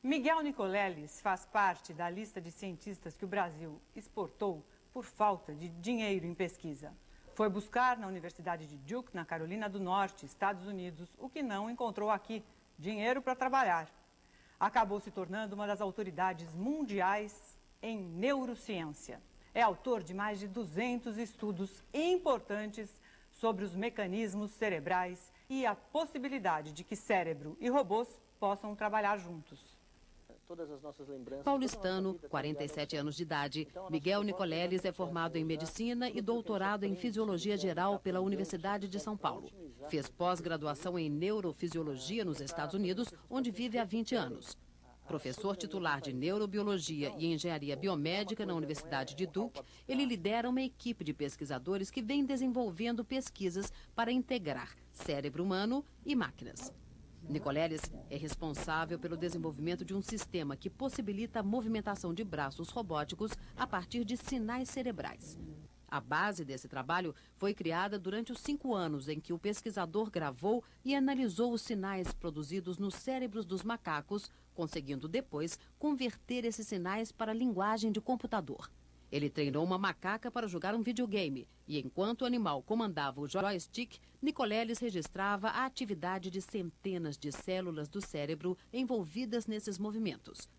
Miguel Nicoleles faz parte da lista de cientistas que o Brasil exportou por falta de dinheiro em pesquisa. Foi buscar na Universidade de Duke, na Carolina do Norte, Estados Unidos, o que não encontrou aqui, dinheiro para trabalhar. Acabou se tornando uma das autoridades mundiais em neurociência. É autor de mais de 200 estudos importantes sobre os mecanismos cerebrais e a possibilidade de que cérebro e robôs possam trabalhar juntos. Paulistano, 47 anos de idade, Miguel Nicoleles é formado em Medicina e doutorado em Fisiologia Geral pela Universidade de São Paulo. Fez pós-graduação em Neurofisiologia nos Estados Unidos, onde vive há 20 anos. Professor titular de Neurobiologia e Engenharia Biomédica na Universidade de Duke, ele lidera uma equipe de pesquisadores que vem desenvolvendo pesquisas para integrar cérebro humano e máquinas. Nicoleles é responsável pelo desenvolvimento de um sistema que possibilita a movimentação de braços robóticos a partir de sinais cerebrais. A base desse trabalho foi criada durante os 5 anos em que o pesquisador gravou e analisou os sinais produzidos nos cérebros dos macacos, conseguindo depois converter esses sinais para a linguagem de computador. Ele treinou uma macaca para jogar um videogame e, enquanto o animal comandava o joystick, Nicoleles registrava a atividade de centenas de células do cérebro envolvidas nesses movimentos.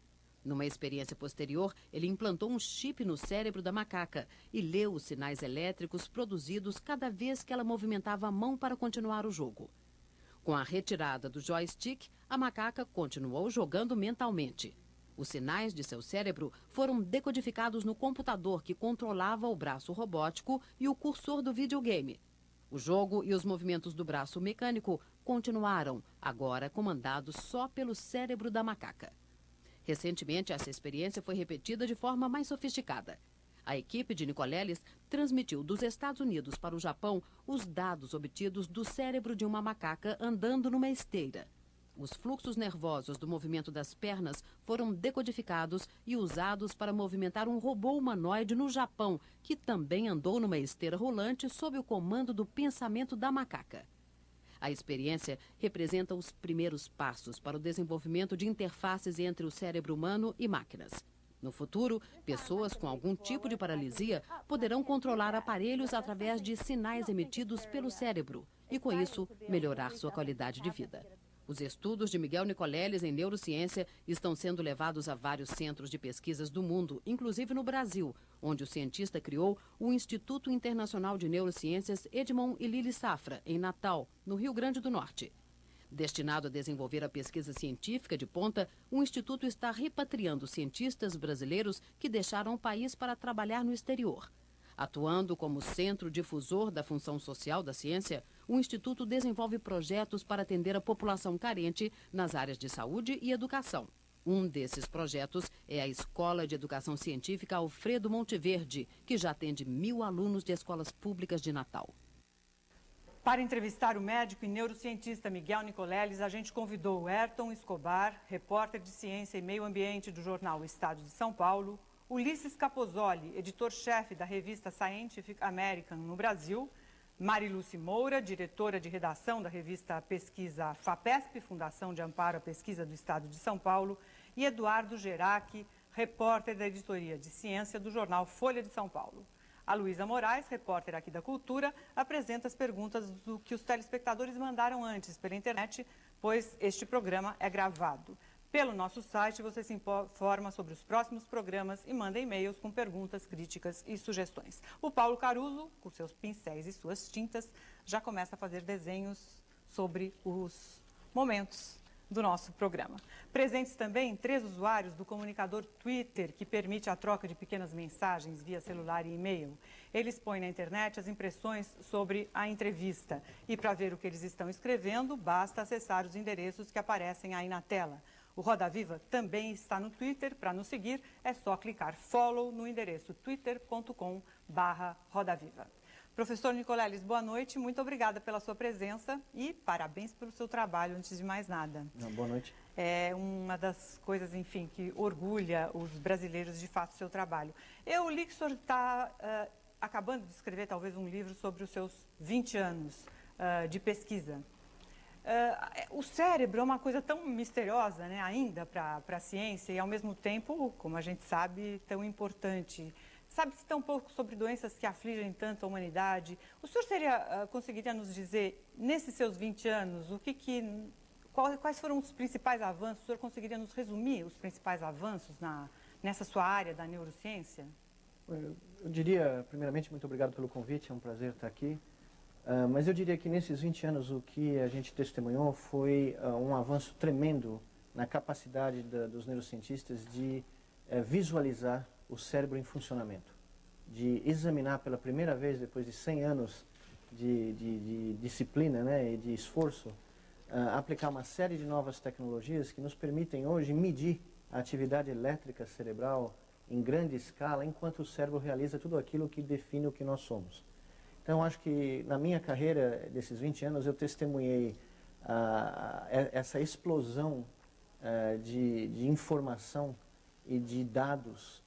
Numa experiência posterior, ele implantou um chip no cérebro da macaca e leu os sinais elétricos produzidos cada vez que ela movimentava a mão para continuar o jogo. Com a retirada do joystick, a macaca continuou jogando mentalmente. Os sinais de seu cérebro foram decodificados no computador que controlava o braço robótico e o cursor do videogame. O jogo e os movimentos do braço mecânico continuaram, agora comandados só pelo cérebro da macaca. Recentemente, essa experiência foi repetida de forma mais sofisticada. A equipe de Nicoleles transmitiu dos Estados Unidos para o Japão os dados obtidos do cérebro de uma macaca andando numa esteira. Os fluxos nervosos do movimento das pernas foram decodificados e usados para movimentar um robô humanoide no Japão, que também andou numa esteira rolante sob o comando do pensamento da macaca. A experiência representa os primeiros passos para o desenvolvimento de interfaces entre o cérebro humano e máquinas. No futuro, pessoas com algum tipo de paralisia poderão controlar aparelhos através de sinais emitidos pelo cérebro e, com isso, melhorar sua qualidade de vida. Os estudos de Miguel Nicoleles em neurociência estão sendo levados a vários centros de pesquisas do mundo, inclusive no Brasil, onde o cientista criou o Instituto Internacional de Neurociências Edmond e Lili Safra, em Natal, no Rio Grande do Norte. Destinado a desenvolver a pesquisa científica de ponta, o Instituto está repatriando cientistas brasileiros que deixaram o país para trabalhar no exterior. Atuando como centro difusor da função social da ciência, o Instituto desenvolve projetos para atender a população carente nas áreas de saúde e educação. Um desses projetos é a Escola de Educação Científica Alfredo Monteverde, que já atende 1.000 alunos de escolas públicas de Natal. Para entrevistar o médico e neurocientista Miguel Nicoleles, a gente convidou o Ayrton Escobar, repórter de Ciência e Meio Ambiente do jornal O Estado de São Paulo, Ulisses Capozoli, editor-chefe da revista Scientific American no Brasil, Mariluce Moura, diretora de redação da revista Pesquisa FAPESP, Fundação de Amparo à Pesquisa do Estado de São Paulo, e Eduardo Gerac, repórter da editoria de ciência do jornal Folha de São Paulo. A Luísa Moraes, repórter aqui da Cultura, apresenta as perguntas do que os telespectadores mandaram antes pela internet, pois este programa é gravado. Pelo nosso site, você se informa sobre os próximos programas e manda e-mails com perguntas, críticas e sugestões. O Paulo Caruso, com seus pincéis e suas tintas, já começa a fazer desenhos sobre os momentos do nosso programa. Presentes também 3 usuários do comunicador Twitter, que permite a troca de pequenas mensagens via celular e e-mail. Eles põem na internet as impressões sobre a entrevista. E para ver o que eles estão escrevendo, basta acessar os endereços que aparecem aí na tela. O Roda Viva também está no Twitter. Para nos seguir, é só clicar follow no endereço twitter.com/rodaviva. Professor Nicoleles, boa noite, muito obrigada pela sua presença e parabéns pelo seu trabalho, antes de mais nada. Boa noite. É uma das coisas, enfim, que orgulha os brasileiros, de fato, o seu trabalho. Eu li que o senhor está acabando de escrever, talvez, um livro sobre os seus 20 anos de pesquisa. O cérebro é uma coisa tão misteriosa, né, ainda para a ciência e, ao mesmo tempo, como a gente sabe, tão importante. Sabe-se tão pouco sobre doenças que afligem tanto a humanidade. O senhor conseguiria nos dizer, nesses seus 20 anos, quais foram os principais avanços? O senhor conseguiria nos resumir os principais avanços nessa sua área da neurociência? Eu diria, primeiramente, muito obrigado pelo convite, é um prazer estar aqui. Mas eu diria que nesses 20 anos o que a gente testemunhou foi um avanço tremendo na capacidade dos neurocientistas de visualizar o cérebro em funcionamento, de examinar pela primeira vez, depois de 100 anos de disciplina, né, e de esforço, aplicar uma série de novas tecnologias que nos permitem hoje medir a atividade elétrica cerebral em grande escala, enquanto o cérebro realiza tudo aquilo que define o que nós somos. Então, acho que na minha carreira, desses 20 anos, eu testemunhei essa explosão de informação e de dados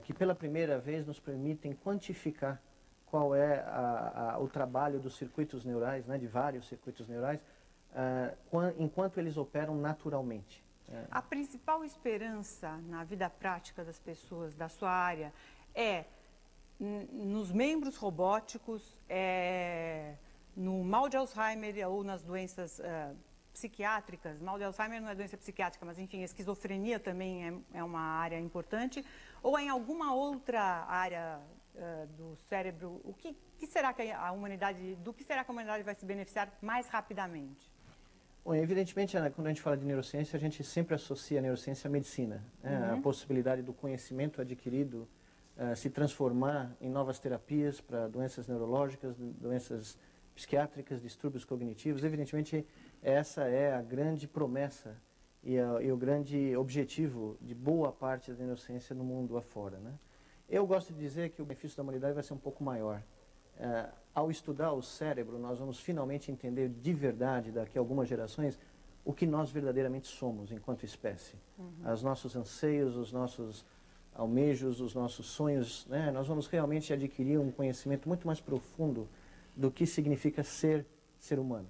que pela primeira vez nos permitem quantificar qual é o trabalho dos circuitos neurais, né, de vários circuitos neurais, enquanto eles operam naturalmente. A principal esperança na vida prática das pessoas da sua área é nos membros robóticos, no mal de Alzheimer ou nas doenças psiquiátricas. Mal de Alzheimer não é doença psiquiátrica, mas enfim, a esquizofrenia também é uma área importante. Ou em alguma outra área do cérebro, do que será que a humanidade vai se beneficiar mais rapidamente? Bom, evidentemente, Ana, quando a gente fala de neurociência, a gente sempre associa a neurociência à medicina, né? A possibilidade do conhecimento adquirido se transformar em novas terapias para doenças neurológicas, doenças psiquiátricas, distúrbios cognitivos. Evidentemente, essa é a grande promessa e o grande objetivo de boa parte da neurociência no mundo afora, né? Eu gosto de dizer que o benefício da humanidade vai ser um pouco maior. Ao estudar o cérebro, nós vamos finalmente entender de verdade, daqui a algumas gerações, o que nós verdadeiramente somos enquanto espécie. Os nossos anseios, os nossos almejos, os nossos sonhos, né? Nós vamos realmente adquirir um conhecimento muito mais profundo do que significa ser humano.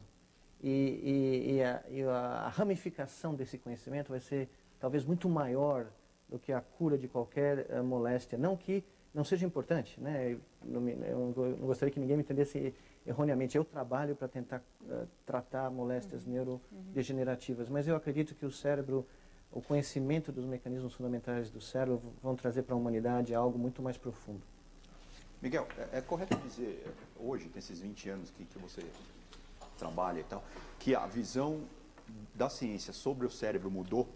E a ramificação desse conhecimento vai ser talvez muito maior do que a cura de qualquer moléstia. Não que não seja importante, né? Eu não gostaria que ninguém me entendesse erroneamente. Eu trabalho para tentar tratar moléstias neurodegenerativas, mas eu acredito que o cérebro, o conhecimento dos mecanismos fundamentais do cérebro vão trazer para a humanidade algo muito mais profundo. Miguel, é correto dizer, hoje, nesses 20 anos que você trabalha e tal, que a visão da ciência sobre o cérebro mudou?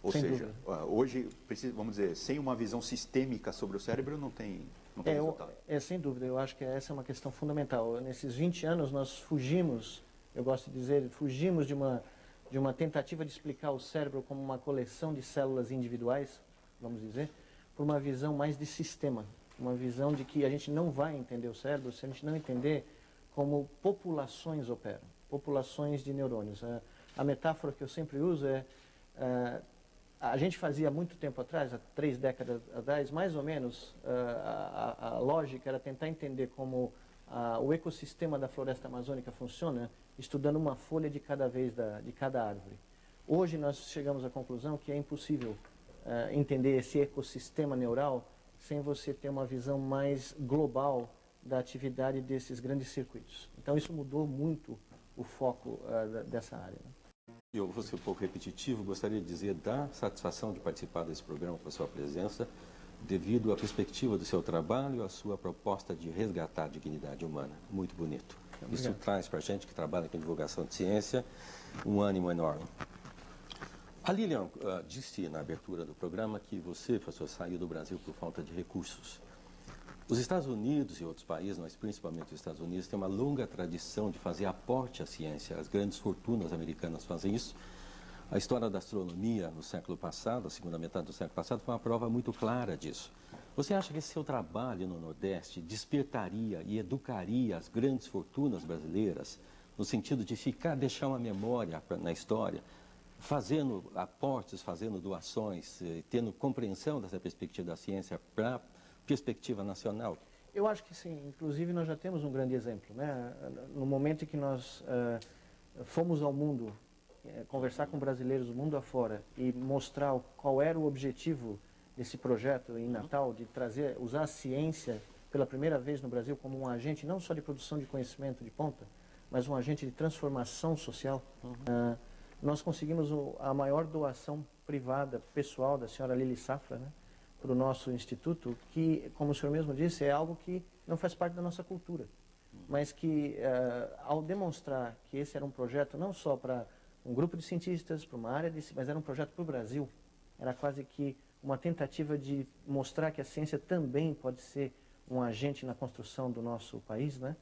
Ou Sem seja, dúvida. hoje, vamos dizer, sem uma visão sistêmica sobre o cérebro não tem resultado. Sem dúvida, eu acho que essa é uma questão fundamental. Nesses 20 anos nós fugimos, eu gosto de dizer, fugimos de uma tentativa de explicar o cérebro como uma coleção de células individuais, vamos dizer, por uma visão mais de sistema. Uma visão de que a gente não vai entender o cérebro se a gente não entender como populações operam, populações de neurônios. A metáfora que eu sempre uso a gente fazia muito tempo atrás, há 3 décadas atrás, mais ou menos, a lógica era tentar entender como o ecossistema da floresta amazônica funciona, estudando uma folha de cada vez de cada árvore. Hoje nós chegamos à conclusão que é impossível entender esse ecossistema neural sem você ter uma visão mais global da atividade desses grandes circuitos. Então isso mudou muito o foco dessa área, né? Eu vou ser um pouco repetitivo, gostaria de dizer da satisfação de participar desse programa com a sua presença, devido à perspectiva do seu trabalho e à sua proposta de resgatar a dignidade humana. Muito bonito. Obrigado. Isso traz para a gente que trabalha com divulgação de ciência um ânimo enorme. A Lilian disse na abertura do programa que você, professor, saiu do Brasil por falta de recursos. Os Estados Unidos e outros países, mas principalmente os Estados Unidos, têm uma longa tradição de fazer aporte à ciência. As grandes fortunas americanas fazem isso. A história da astronomia no século passado, a segunda metade do século passado, foi uma prova muito clara disso. Você acha que esse seu trabalho no Nordeste despertaria e educaria as grandes fortunas brasileiras, no sentido de deixar uma memória na história, fazendo aportes, fazendo doações, tendo compreensão dessa perspectiva da ciência para perspectiva nacional? Eu acho que sim. Inclusive, nós já temos um grande exemplo, né? No momento em que nós fomos ao mundo, conversar com brasileiros do mundo afora e mostrar qual era o objetivo desse projeto em Natal, de usar a ciência pela primeira vez no Brasil como um agente não só de produção de conhecimento de ponta, mas um agente de transformação social. Nós conseguimos a maior doação privada, pessoal, da senhora Lili Safra, né, para o nosso instituto, que, como o senhor mesmo disse, é algo que não faz parte da nossa cultura, mas que, ao demonstrar que esse era um projeto não só para um grupo de cientistas, para uma área, mas era um projeto para o Brasil, era quase que uma tentativa de mostrar que a ciência também pode ser um agente na construção do nosso país, né?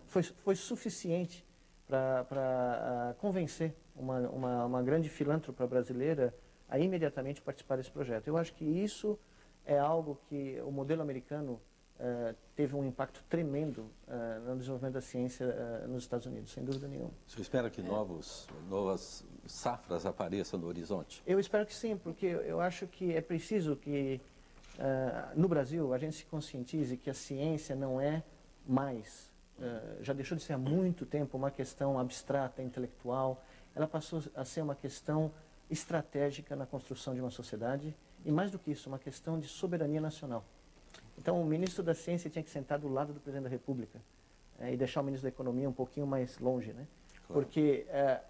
Foi suficiente para convencer uma grande filântropa brasileira a imediatamente participar desse projeto. Eu acho que isso é algo que o modelo americano teve um impacto tremendo no desenvolvimento da ciência nos Estados Unidos, sem dúvida nenhuma. Você espera que novas safras apareçam no horizonte? Eu espero que sim, porque eu acho que é preciso que no Brasil a gente se conscientize que a ciência não é mais, já deixou de ser há muito tempo uma questão abstrata, intelectual, ela passou a ser uma questão estratégica na construção de uma sociedade e, mais do que isso, uma questão de soberania nacional. Então, o ministro da Ciência tinha que sentar do lado do presidente da República e deixar o ministro da Economia um pouquinho mais longe, né? Claro. Porque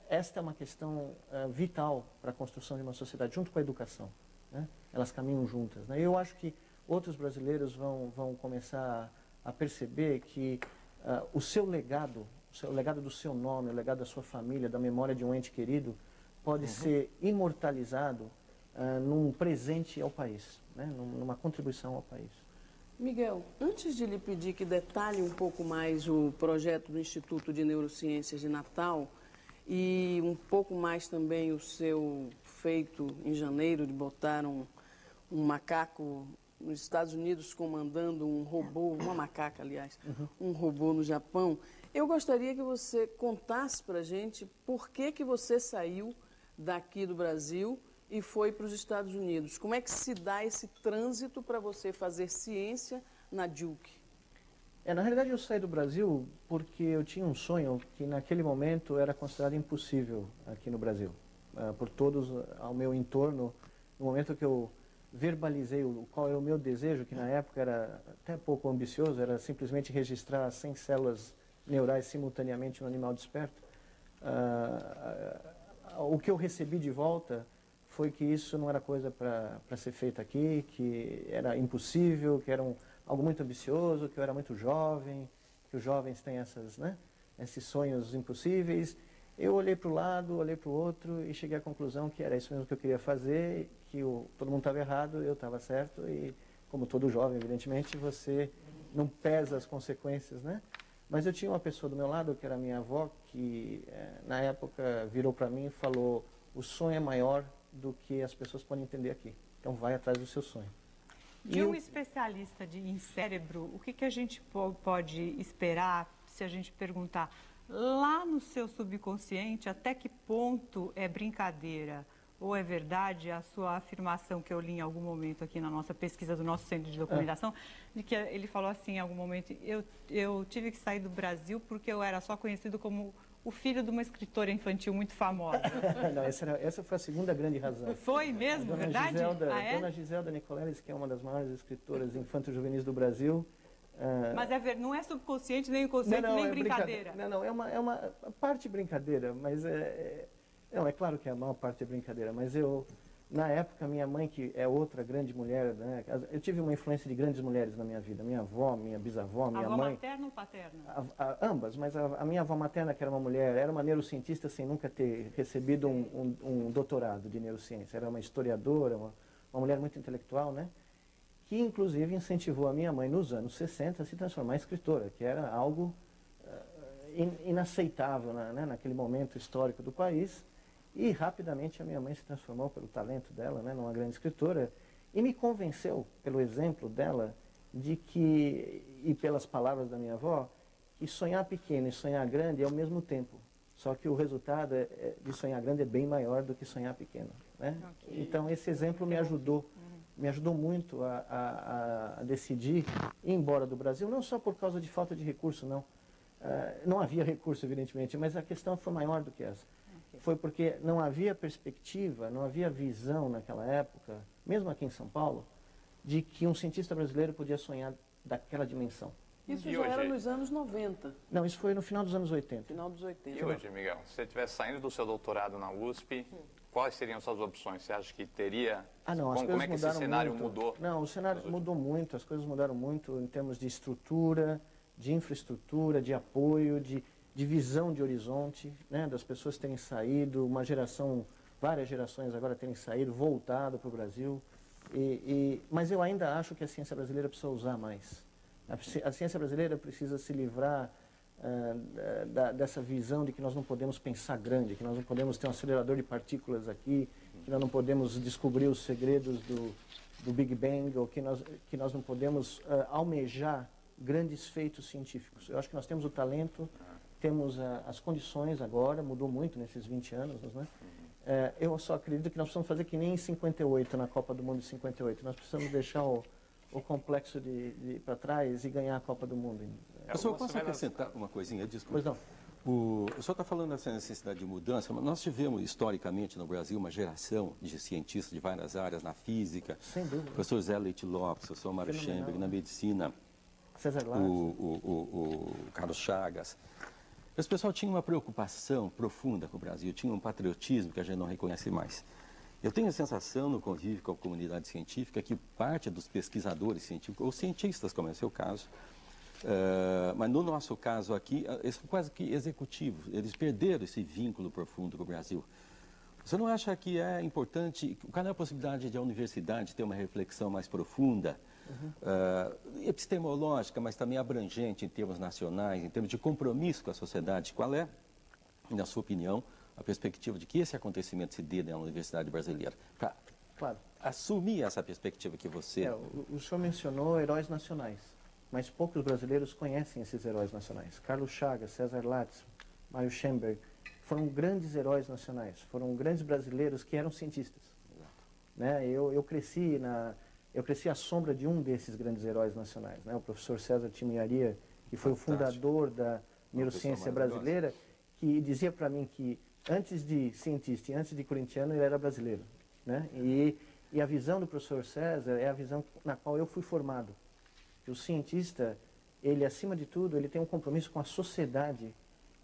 esta é uma questão vital para a construção de uma sociedade, junto com a educação, né? Elas caminham juntas, né? Eu acho que outros brasileiros vão começar a perceber que o seu legado do seu nome, o legado da sua família, da memória de um ente querido, pode ser imortalizado num presente ao país, né? Numa contribuição ao país. Miguel, antes de lhe pedir que detalhe um pouco mais o projeto do Instituto de Neurociências de Natal e um pouco mais também o seu feito em janeiro de botar um macaco nos Estados Unidos comandando um robô, uma macaca, aliás, um robô no Japão, eu gostaria que você contasse para a gente por que você saiu daqui do Brasil e foi para os Estados Unidos. Como é que se dá esse trânsito para você fazer ciência na Duke? Na realidade, eu saí do Brasil porque eu tinha um sonho que naquele momento era considerado impossível aqui no Brasil. Por todos ao meu entorno, no momento que eu verbalizei qual era o meu desejo, que na época era até pouco ambicioso, era simplesmente registrar 100 células neurais simultaneamente no animal desperto. O que eu recebi de volta foi que isso não era coisa para ser feita aqui, que era impossível, que era algo muito ambicioso, que eu era muito jovem, que os jovens têm esses sonhos impossíveis. Eu olhei para o lado, olhei para o outro e cheguei à conclusão que era isso mesmo que eu queria fazer, que todo mundo estava errado, eu estava certo e, como todo jovem, evidentemente, você não pesa as consequências, né? Mas eu tinha uma pessoa do meu lado, que era a minha avó, que na época virou para mim e falou: o sonho é maior do que as pessoas podem entender aqui. Então vai atrás do seu sonho. De um especialista em cérebro, o que a gente pode esperar se a gente perguntar lá no seu subconsciente até que ponto é brincadeira ou é verdade a sua afirmação que eu li em algum momento aqui na nossa pesquisa do nosso centro de documentação, de que ele falou assim em algum momento: eu tive que sair do Brasil porque eu era só conhecido como o filho de uma escritora infantil muito famosa. Não, essa foi a segunda grande razão. Foi mesmo, verdade? Dona Giselda Nicoleles, que é uma das maiores escritoras infanto-juvenis do Brasil. Mas não é subconsciente, nem inconsciente, nem brincadeira. Não, é uma parte brincadeira, mas não, é claro que a maior parte é brincadeira, mas na época, minha mãe, que é outra grande mulher, né, eu tive uma influência de grandes mulheres na minha vida. Minha avó, minha bisavó, minha mãe... Avó materna ou paterna? Ambas, mas a minha avó materna, que era uma mulher, era uma neurocientista sem nunca ter recebido um doutorado de neurociência. Era uma historiadora, uma mulher muito intelectual, né? Que inclusive incentivou a minha mãe nos anos 60 a se transformar em escritora, que era algo inaceitável naquele momento histórico do país. E rapidamente a minha mãe se transformou pelo talento dela, né, numa grande escritora, e me convenceu, pelo exemplo dela, e pelas palavras da minha avó, que sonhar pequeno e sonhar grande é ao mesmo tempo. Só que o resultado de sonhar grande é bem maior do que sonhar pequeno, né? Okay. Então esse exemplo me ajudou muito a decidir ir embora do Brasil, não só por causa de falta de recurso, não. não havia recurso, evidentemente, mas a questão foi maior do que essa. Foi porque não havia perspectiva, não havia visão naquela época, mesmo aqui em São Paulo, de que um cientista brasileiro podia sonhar daquela dimensão. Isso já era nos anos 90. Não, isso foi no final dos anos 80. Final dos 80. E hoje, Miguel, se você estivesse saindo do seu doutorado na USP, quais seriam suas opções? Você acha que teria... Não, as como é que esse cenário mudou? Não, o cenário mudou muito, as coisas mudaram muito em termos de estrutura, de infraestrutura, de apoio, de visão de horizonte, né, das pessoas terem saído, uma geração, várias gerações agora terem saído, voltado para o Brasil. Mas eu ainda acho que a ciência brasileira precisa usar mais. A ciência brasileira precisa se livrar dessa visão de que nós não podemos pensar grande, que nós não podemos ter um acelerador de partículas aqui, que nós não podemos descobrir os segredos do Big Bang, ou que nós não podemos almejar grandes feitos científicos. Eu acho que nós temos o talento, temos as condições agora, mudou muito nesses 20 anos, né? Eu só acredito que nós precisamos fazer que nem em 58, na Copa do Mundo de 58. Nós precisamos deixar o complexo para trás e ganhar a Copa do Mundo. Professor, posso acrescentar uma coisinha? Desculpa. Pois não. O senhor está falando dessa necessidade de mudança, mas nós tivemos historicamente no Brasil uma geração de cientistas de várias áreas, na física, sem dúvida, o professor Zé Leite Lopes, o professor Mário Schemberg, na medicina, César Lattes, o Carlos Chagas. Esse pessoal tinha uma preocupação profunda com o Brasil, tinha um patriotismo que a gente não reconhece mais. Eu tenho a sensação, no convívio com a comunidade científica, que parte dos pesquisadores científicos, ou cientistas, como é o seu caso, mas no nosso caso aqui, eles são quase que executivos, eles perderam esse vínculo profundo com o Brasil. Você não acha que é importante, qual é a possibilidade de a universidade ter uma reflexão mais profunda, epistemológica, mas também abrangente em termos nacionais, em termos de compromisso com a sociedade? Qual é, na sua opinião, a perspectiva de que esse acontecimento se dê na universidade brasileira? Para assumir essa perspectiva que você... O senhor mencionou heróis nacionais, mas poucos brasileiros conhecem esses heróis nacionais. Carlos Chagas, César Lattes, Mário Schemberg, foram grandes heróis nacionais, foram grandes brasileiros que eram cientistas. Né? Eu cresci à sombra de um desses grandes heróis nacionais, né? O professor César Timiaria, que foi o fundador da neurociência brasileira, que dizia para mim que antes de cientista e antes de corintiano, ele era brasileiro. Né? E a visão do professor César é a visão na qual eu fui formado. Que o cientista, ele acima de tudo, ele tem um compromisso com a sociedade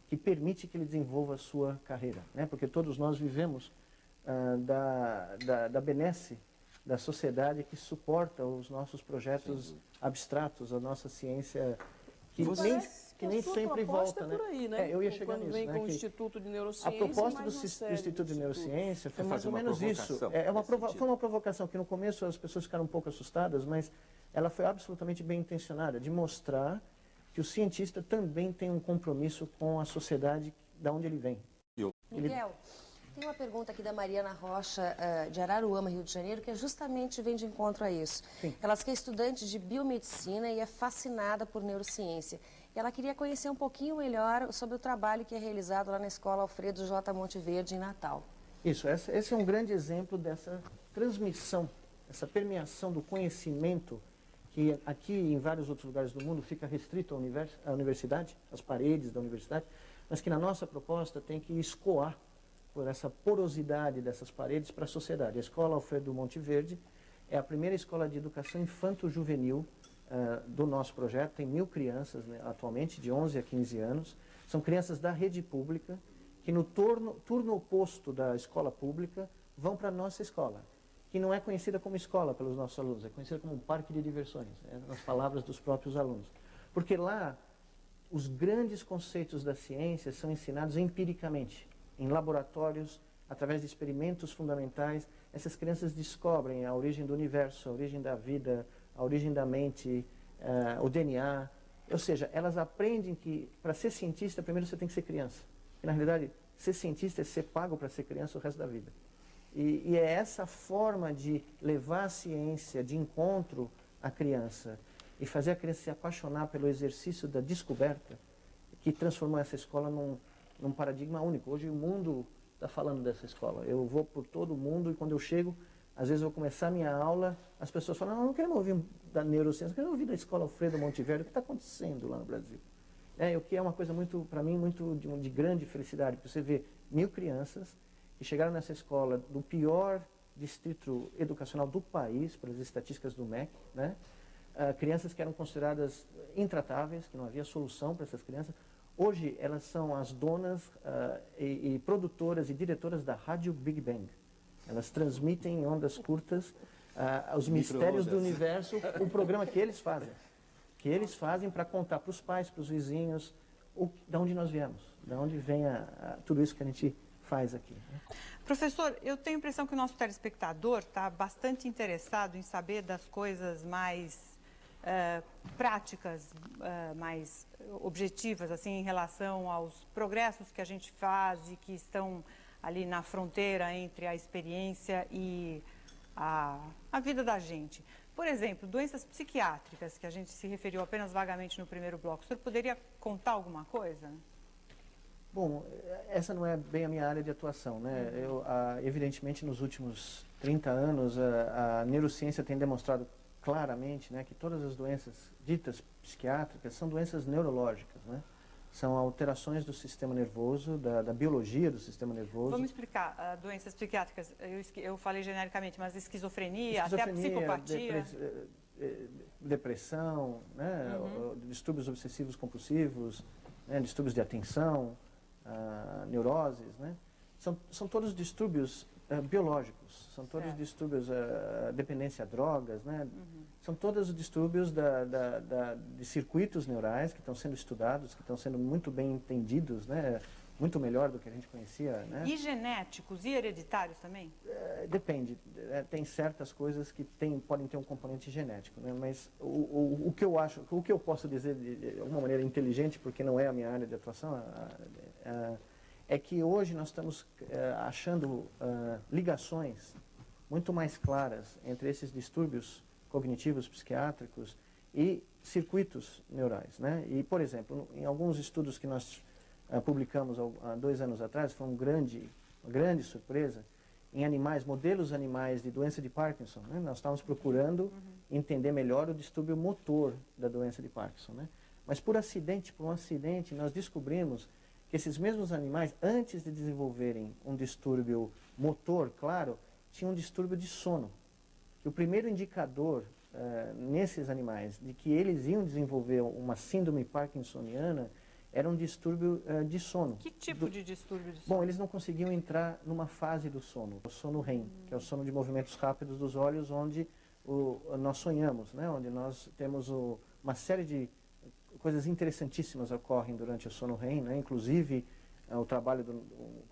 que permite que ele desenvolva a sua carreira. Né? Porque todos nós vivemos da benesse da sociedade que suporta os nossos projetos abstratos, a nossa ciência, que nem sempre volta. É por aí, né? Eu ia chegar Quando nisso. vem Né? com o Instituto de Neurociência, a proposta do Instituto de Neurociência foi mais ou menos isso. Foi uma provocação que no começo as pessoas ficaram um pouco assustadas, mas ela foi absolutamente bem intencionada, de mostrar que o cientista também tem um compromisso com a sociedade da onde ele vem. Miguel, tem uma pergunta aqui da Mariana Rocha, de Araruama, Rio de Janeiro, que justamente vem de encontro a isso. Sim. Ela é estudante de biomedicina e é fascinada por neurociência. E ela queria conhecer um pouquinho melhor sobre o trabalho que é realizado lá na Escola Alfredo J. Monteverde, em Natal. Isso, esse é um grande exemplo dessa transmissão, essa permeação do conhecimento que aqui e em vários outros lugares do mundo fica restrito à universidade, às paredes da universidade, mas que na nossa proposta tem que escoar por essa porosidade dessas paredes para a sociedade. A Escola Alfredo Monteverde é a primeira escola de educação infanto-juvenil do nosso projeto. Tem 1000 crianças, né, atualmente, de 11 a 15 anos. São crianças da rede pública que no turno oposto da escola pública vão para a nossa escola, que não é conhecida como escola pelos nossos alunos, é conhecida como um parque de diversões, nas palavras dos próprios alunos. Porque lá, os grandes conceitos da ciência são ensinados empiricamente, em laboratórios, através de experimentos fundamentais. Essas crianças descobrem a origem do universo, a origem da vida, a origem da mente, o DNA. Ou seja, elas aprendem que para ser cientista, primeiro você tem que ser criança. E, na realidade, ser cientista é ser pago para ser criança o resto da vida. E é essa forma de levar a ciência de encontro à criança e fazer a criança se apaixonar pelo exercício da descoberta que transformou essa escola num paradigma único. Hoje o mundo está falando dessa escola. Eu vou por todo o mundo e quando eu chego, às vezes eu vou começar a minha aula, as pessoas falam, não quero ouvir da neurociência, eu quero ouvir da Escola Alfredo Monteverde, o que está acontecendo lá no Brasil. O que é uma coisa muito, para mim, muito de grande felicidade. Você vê 1000 crianças que chegaram nessa escola do pior distrito educacional do país, pelas estatísticas do MEC, né? Crianças que eram consideradas intratáveis, que não havia solução para essas crianças. Hoje, elas são as donas e produtoras e diretoras da Rádio Big Bang. Elas transmitem em ondas curtas os mistérios do universo, o programa que eles fazem. Que eles fazem para contar para os pais, para os vizinhos, de onde nós viemos, de onde vem tudo isso que a gente faz aqui. Né? Professor, eu tenho a impressão que o nosso telespectador está bastante interessado em saber das coisas mais práticas, mais objetivas, assim, em relação aos progressos que a gente faz e que estão ali na fronteira entre a experiência e a vida da gente. Por exemplo, doenças psiquiátricas, que a gente se referiu apenas vagamente no primeiro bloco. O senhor poderia contar alguma coisa? Bom, essa não é bem a minha área de atuação, né? Evidentemente, nos últimos 30 anos, a neurociência tem demonstrado claramente, né, que todas as doenças ditas psiquiátricas são doenças neurológicas, né? São alterações do sistema nervoso, da biologia do sistema nervoso. Vamos explicar, doenças psiquiátricas, eu falei genericamente, mas esquizofrenia até a psicopatia... Depressão, né? Distúrbios obsessivos compulsivos, né? Distúrbios de atenção, neuroses, né? São todos distúrbios biológicos, são todos distúrbios, dependência a drogas, né? São todos os distúrbios de circuitos neurais que estão sendo estudados, que estão sendo muito bem entendidos, né? Muito melhor do que a gente conhecia, né? E genéticos e hereditários também? Depende. Tem certas coisas que podem ter um componente genético, né? Mas o que eu acho, o que eu posso dizer de alguma maneira inteligente, porque não é a minha área de atuação, é que hoje nós estamos achando ligações muito mais claras entre esses distúrbios cognitivos psiquiátricos e circuitos neurais, né? E, por exemplo, em alguns estudos que nós publicamos há 2 anos atrás, foi uma grande surpresa, em animais, modelos animais de doença de Parkinson, né? Nós estávamos procurando entender melhor o distúrbio motor da doença de Parkinson, né? Mas por um acidente, nós descobrimos que esses mesmos animais, antes de desenvolverem um distúrbio motor, claro, tinham um distúrbio de sono. Que o primeiro indicador nesses animais de que eles iam desenvolver uma síndrome parkinsoniana era um distúrbbio de sono. Que tipo de distúrbio de sono? Bom, eles não conseguiam entrar numa fase do sono, o sono REM, que é o sono de movimentos rápidos dos olhos, onde nós sonhamos, né? Onde nós temos uma série de coisas interessantíssimas ocorrem durante o sono REM, né? Inclusive, o trabalho do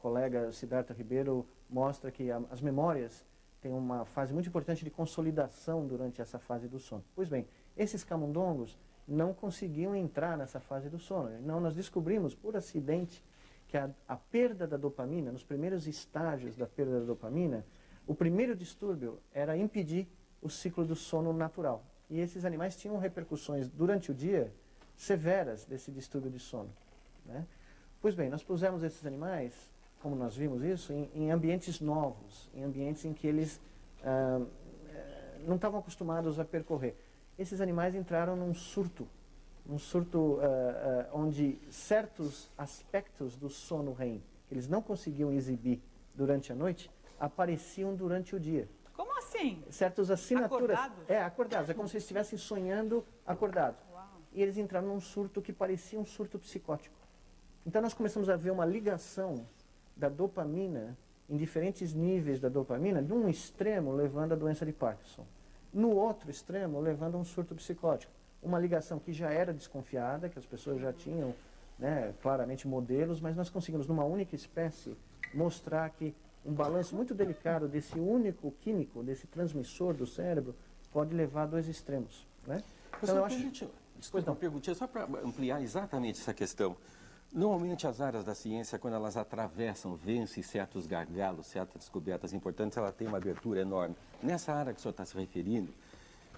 colega Siddhartha Ribeiro mostra que as memórias têm uma fase muito importante de consolidação durante essa fase do sono. Pois bem, esses camundongos não conseguiam entrar nessa fase do sono. Não, nós descobrimos, por acidente, que a perda da dopamina, nos primeiros estágios da perda da dopamina, o primeiro distúrbio era impedir o ciclo do sono natural. E esses animais tinham repercussões durante o dia severas desse distúrbio de sono, né? Pois bem, nós pusemos esses animais, como nós vimos isso, em ambientes novos, em ambientes em que eles não estavam acostumados a percorrer. Esses animais entraram num surto onde certos aspectos do sono REM, que eles não conseguiam exibir durante a noite, apareciam durante o dia. Como assim? Certas assinaturas... Acordados? Acordados. É como se eles estivessem sonhando acordados. E eles entraram num surto que parecia um surto psicótico. Então nós começamos a ver uma ligação da dopamina, em diferentes níveis da dopamina, de um extremo levando à doença de Parkinson. No outro extremo, levando a um surto psicótico. Uma ligação que já era desconfiada, que as pessoas já tinham, né, claramente modelos, mas nós conseguimos, numa única espécie, mostrar que um balanço muito delicado desse único químico, desse transmissor do cérebro, pode levar a 2 extremos, né? Então, eu acho... Desculpa, uma perguntinha, só para ampliar exatamente essa questão. Normalmente as áreas da ciência, quando elas atravessam, vencem certos gargalos, certas descobertas importantes, ela tem uma abertura enorme. Nessa área que o senhor está se referindo,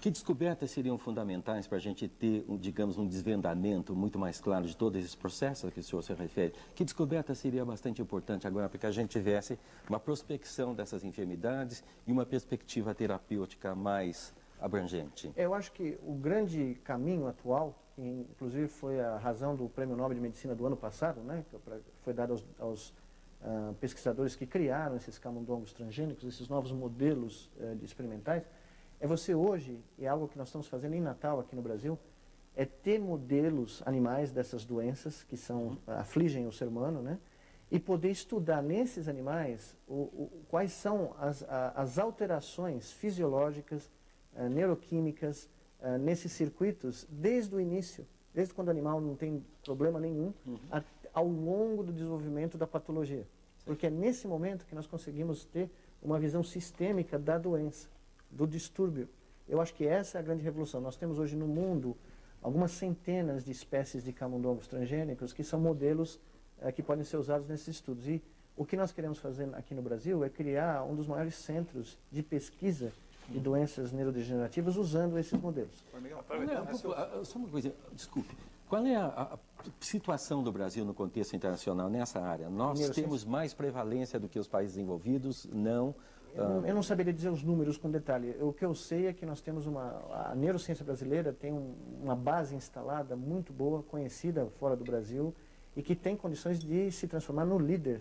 que descobertas seriam fundamentais para a gente ter, digamos, um desvendamento muito mais claro de todos esses processos a que o senhor se refere? Que descoberta seria bastante importante agora para que a gente tivesse uma prospecção dessas enfermidades e uma perspectiva terapêutica mais abrangente? Eu acho que o grande caminho atual que inclusive foi a razão do Prêmio Nobel de Medicina do ano passado, né, que foi dado aos pesquisadores que criaram esses camundongos transgênicos, esses novos modelos experimentais, é você hoje, e é algo que nós estamos fazendo em Natal aqui no Brasil, é ter modelos animais dessas doenças que afligem o ser humano, né, e poder estudar nesses animais quais são as alterações fisiológicas, neuroquímicas, nesses circuitos desde o início, desde quando o animal não tem problema nenhum, ao longo do desenvolvimento da patologia. Porque é nesse momento que nós conseguimos ter uma visão sistêmica da doença, do distúrbio. Eu acho que essa é a grande revolução. Nós temos hoje no mundo algumas centenas de espécies de camundongos transgênicos que são modelos que podem ser usados nesses estudos. E o que nós queremos fazer aqui no Brasil é criar um dos maiores centros de pesquisa de doenças neurodegenerativas usando esses modelos. Só uma coisa, desculpe. Qual é a situação do Brasil no contexto internacional nessa área? Nós temos mais prevalência do que os países envolvidos? Não? Eu não saberia dizer os números com detalhe. O que eu sei é que nós temos a neurociência brasileira tem uma base instalada muito boa, conhecida fora do Brasil, e que tem condições de se transformar no líder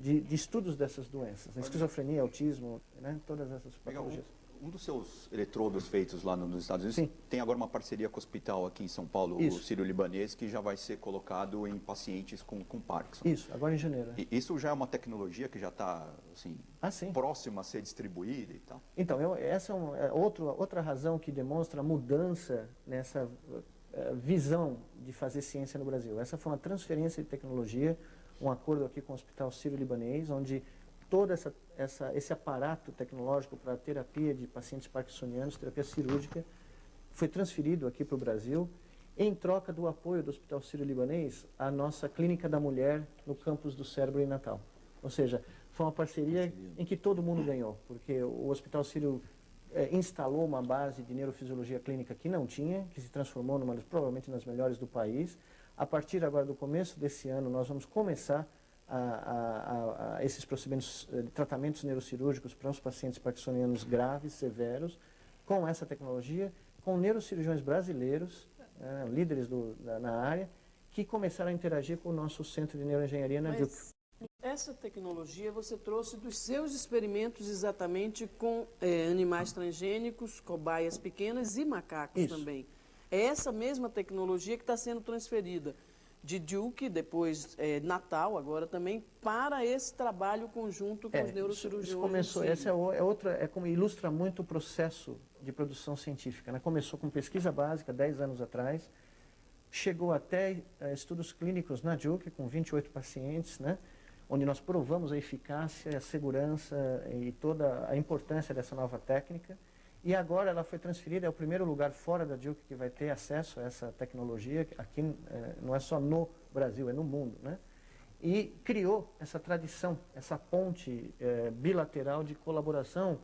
de estudos dessas doenças. Esquizofrenia, autismo, né, todas essas patologias. Um dos seus eletrodos feitos lá nos Estados Unidos tem agora uma parceria com o hospital aqui em São Paulo, o Sírio-Libanês, que já vai ser colocado em pacientes com Parkinson. Isso, agora em janeiro. E isso já é uma tecnologia que já está assim, próxima a ser distribuída e tal? Então, essa é outra razão que demonstra a mudança nessa visão de fazer ciência no Brasil. Essa foi uma transferência de tecnologia, um acordo aqui com o Hospital Sírio-Libanês, onde todo esse aparato tecnológico para a terapia de pacientes parkinsonianos, terapia cirúrgica, foi transferido aqui para o Brasil, em troca do apoio do Hospital Sírio-Libanês à nossa Clínica da Mulher no campus do Cérebro em Natal. Ou seja, foi uma parceria em que todo mundo ganhou, porque o Hospital Sírio instalou uma base de neurofisiologia clínica que não tinha, que se transformou provavelmente nas melhores do país. A partir agora do começo desse ano, nós vamos começar esses procedimentos de tratamentos neurocirúrgicos para os pacientes parkinsonianos graves, severos, com essa tecnologia, com neurocirurgiões brasileiros, líderes na área, que começaram a interagir com o nosso Centro de Neuroengenharia na Duke. Essa tecnologia você trouxe dos seus experimentos exatamente com animais transgênicos, cobaias pequenas e macacos também. É essa mesma tecnologia que está sendo transferida de Duke, depois Natal, agora também, para esse trabalho conjunto com os neurocirurgiões. Isso começou, como ilustra muito o processo de produção científica, né? Começou com pesquisa básica, 10 anos atrás, chegou até estudos clínicos na Duke, com 28 pacientes, né? Onde nós provamos a eficácia, a segurança e toda a importância dessa nova técnica. E agora ela foi transferida, é o primeiro lugar fora da Duke que vai ter acesso a essa tecnologia, aqui não é só no Brasil, é no mundo, né? E criou essa tradição, essa ponte bilateral de colaboração,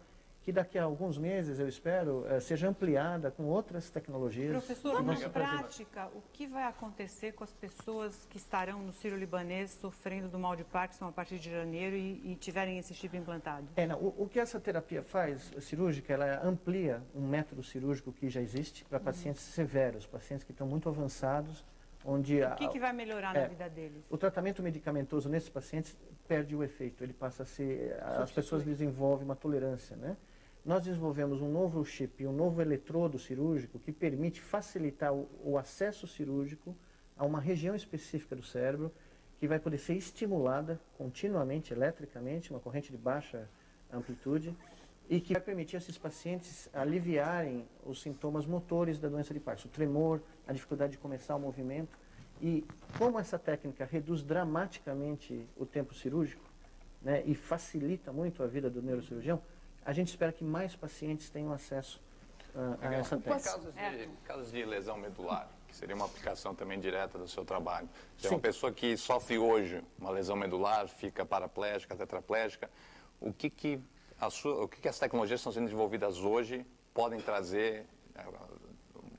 que daqui a alguns meses, eu espero, seja ampliada com outras tecnologias. Professor, na prática, o que vai acontecer com as pessoas que estarão no Sírio-Libanês sofrendo do mal de Parkinson a partir de janeiro e tiverem esse chip implantado? O que essa terapia faz, cirúrgica, ela amplia um método cirúrgico que já existe para pacientes severos, pacientes que estão muito avançados, onde... O que vai melhorar na vida deles? O tratamento medicamentoso nesses pacientes perde o efeito, ele passa a ser... As pessoas desenvolvem uma tolerância, né? Nós desenvolvemos um novo chip, um novo eletrodo cirúrgico que permite facilitar o acesso cirúrgico a uma região específica do cérebro que vai poder ser estimulada continuamente, eletricamente, uma corrente de baixa amplitude, e que vai permitir a esses pacientes aliviarem os sintomas motores da doença de Parkinson, o tremor, a dificuldade de começar o movimento. E como essa técnica reduz dramaticamente o tempo cirúrgico, né, e facilita muito a vida do neurocirurgião, a gente espera que mais pacientes tenham acesso a essa técnica. Casos de lesão medular, que seria uma aplicação também direta do seu trabalho. Se é uma pessoa que sofre hoje uma lesão medular, fica paraplégica, tetraplégica, o que as tecnologias que estão sendo desenvolvidas hoje podem trazer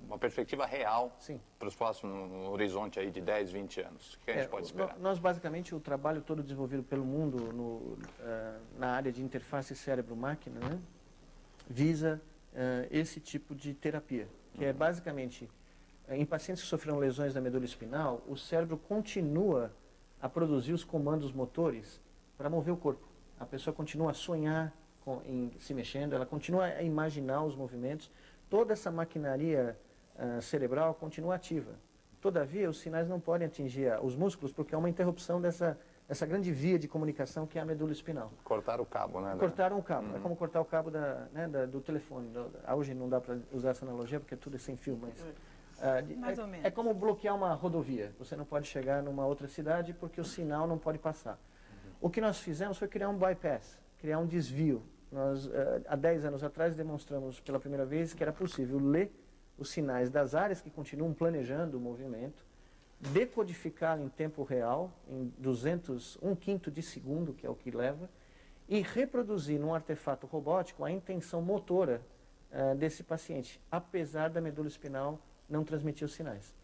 uma perspectiva real para os próximos, no horizonte aí de 10, 20 anos? O que a gente pode esperar? Nós, basicamente, o trabalho todo desenvolvido pelo mundo na área de interface cérebro-máquina, né, visa esse tipo de terapia, que é basicamente em pacientes que sofreram lesões da medula espinal, o cérebro continua a produzir os comandos motores para mover o corpo. A pessoa continua a sonhar se mexendo, ela continua a imaginar os movimentos, toda essa maquinaria cerebral continua ativa. Todavia, os sinais não podem atingir os músculos porque há uma interrupção dessa grande via de comunicação que é a medula espinal. Cortaram o cabo, né? Cortaram o cabo. É como cortar o cabo do telefone. Hoje não dá para usar essa analogia porque tudo é sem fio, mas... Mais ou menos. É como bloquear uma rodovia. Você não pode chegar numa outra cidade porque o sinal não pode passar. O que nós fizemos foi criar um bypass, criar um desvio. Nós, há 10 anos atrás, demonstramos pela primeira vez que era possível ler os sinais das áreas que continuam planejando o movimento, decodificá-lo em tempo real, em 1/5 de segundo, que é o que leva, e reproduzir num artefato robótico a intenção motora desse paciente, apesar da medula espinal não transmitir os sinais.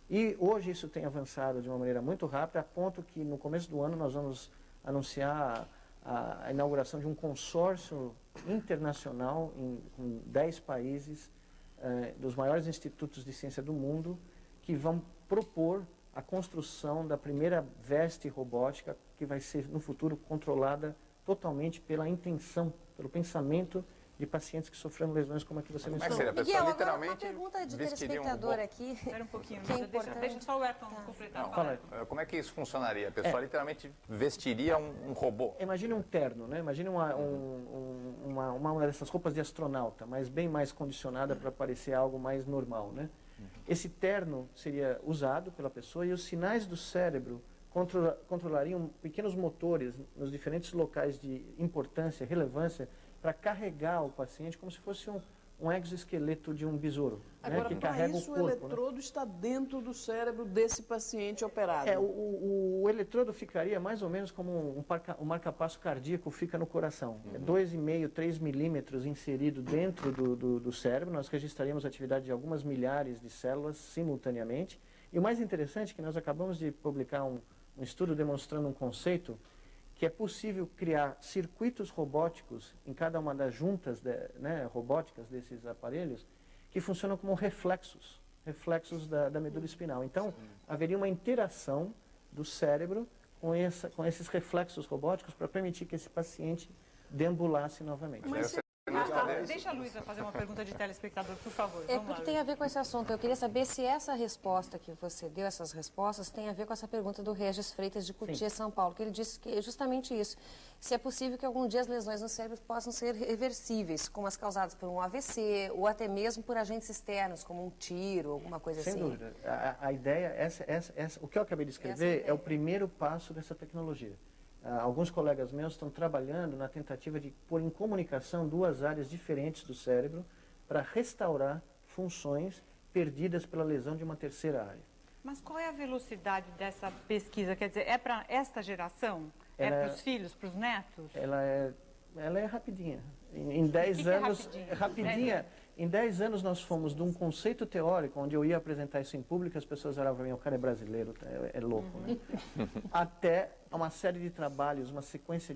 E hoje isso tem avançado de uma maneira muito rápida, a ponto que no começo do ano nós vamos anunciar a inauguração de um consórcio internacional com 10 países, dos maiores institutos de ciência do mundo, que vão propor a construção da primeira veste robótica que vai ser, no futuro, controlada totalmente pela intenção, pelo pensamento de pacientes que sofreram lesões como a que você mencionou. seria? A pessoa Miguel, agora literalmente uma pergunta de vestiria um telespectador robô. aqui. Espera um pouquinho, que é Luísa, deixa importante. só o Ayrton completar. Não, Fala aí. como é que isso funcionaria? A pessoa literalmente vestiria um robô. Imagine um terno, né? Imagine uma dessas roupas de astronauta, mas bem mais condicionada para parecer algo mais normal, né? Esse terno seria usado pela pessoa e os sinais do cérebro controlariam pequenos motores nos diferentes locais de importância, relevância, para carregar o paciente como se fosse um exoesqueleto de um besouro, Agora, né, que para carrega isso, o o corpo. eletrodo está dentro do cérebro desse paciente operado. O eletrodo ficaria mais ou menos como um marca-passo cardíaco fica no coração. 2,5, 3 milímetros inserido dentro do cérebro. Nós registraríamos a atividade de algumas milhares de células simultaneamente. E o mais interessante é que nós acabamos de publicar um estudo demonstrando um conceito que é possível criar circuitos robóticos em cada uma das juntas robóticas desses aparelhos que funcionam como reflexos da medula espinal. Então, haveria uma interação do cérebro com esses reflexos robóticos para permitir que esse paciente deambulasse novamente. Deixa a Luísa fazer uma pergunta de telespectador, por favor. É Vamos lá, porque tem a ver com esse assunto. Eu queria saber se essa resposta que você deu, essas respostas, tem a ver com essa pergunta do Regis Freitas de Cotia, São Paulo, que ele disse que é justamente isso. Se é possível que algum dia as lesões no cérebro possam ser reversíveis, como as causadas por um AVC ou até mesmo por agentes externos, como um tiro, alguma coisa assim. Sem dúvida. A ideia, o que eu acabei de escrever é o primeiro passo dessa tecnologia. Alguns colegas meus estão trabalhando na tentativa de pôr em comunicação duas áreas diferentes do cérebro para restaurar funções perdidas pela lesão de uma terceira área. Mas qual é a velocidade dessa pesquisa? Quer dizer, é para esta geração? É para os filhos, para os netos? Ela é rapidinha. Em 10 anos, rapidinha. Em 10 anos nós fomos de um conceito teórico, onde eu ia apresentar isso em público, as pessoas olhavam para mim, o cara é brasileiro, é louco, né? Até uma série de trabalhos, uma sequência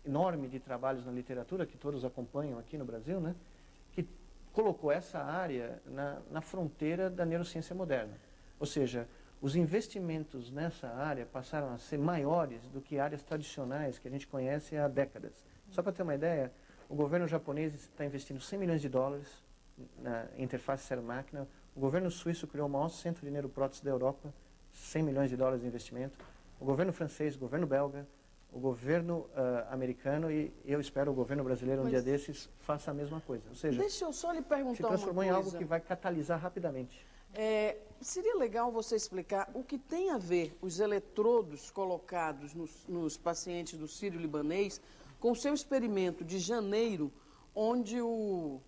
enorme de trabalhos na literatura, que todos acompanham aqui no Brasil, né? Que colocou essa área na fronteira da neurociência moderna. Ou seja, os investimentos nessa área passaram a ser maiores do que áreas tradicionais que a gente conhece há décadas. Só para ter uma ideia, o governo japonês está investindo 100 milhões de dólares na interface cérebro-máquina. O governo suíço criou o maior centro de neuroprótese da Europa, 100 milhões de dólares de investimento. O governo francês, o governo belga, o governo americano e eu espero o governo brasileiro dia desses faça a mesma coisa. Ou seja, deixa eu só lhe perguntar se transformou uma coisa. em algo que vai catalisar rapidamente. Seria legal você explicar o que tem a ver os eletrodos colocados nos pacientes do Sírio-Libanês com o seu experimento de janeiro, onde o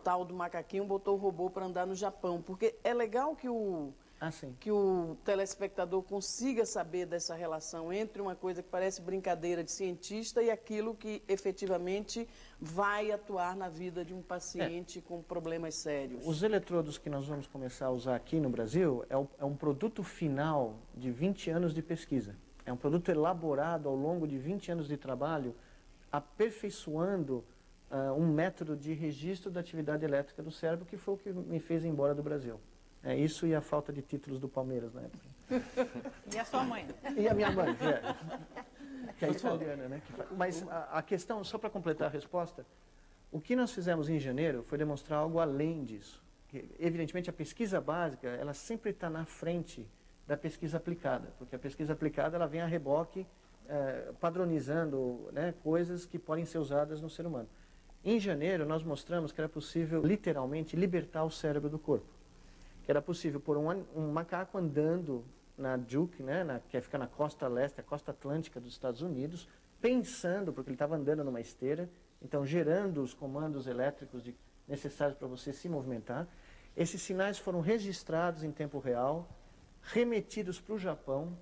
tal do macaquinho botou o robô para andar no Japão. Porque é legal que o telespectador consiga saber dessa relação entre uma coisa que parece brincadeira de cientista e aquilo que efetivamente vai atuar na vida de um paciente com problemas sérios. Os eletrodos que nós vamos começar a usar aqui no Brasil é um produto final de 20 anos de pesquisa. É um produto elaborado ao longo de 20 anos de trabalho, aperfeiçoando um método de registro da atividade elétrica do cérebro, que foi o que me fez ir embora do Brasil. Isso e a falta de títulos do Palmeiras na época. E a sua mãe? E a minha mãe, que é italiana, né? Mas a questão, só para completar a resposta, o que nós fizemos em janeiro foi demonstrar algo além disso. Que, evidentemente, a pesquisa básica, ela sempre está na frente da pesquisa aplicada, porque a pesquisa aplicada ela vem a reboque, padronizando, né, coisas que podem ser usadas no ser humano. Em janeiro, nós mostramos que era possível, literalmente, libertar o cérebro do corpo. Que era possível pôr um macaco andando na Duke, né, que fica na costa leste, a costa atlântica dos Estados Unidos, pensando, porque ele estava andando numa esteira, então gerando os comandos elétricos necessários para você se movimentar. Esses sinais foram registrados em tempo real, remetidos para o Japão.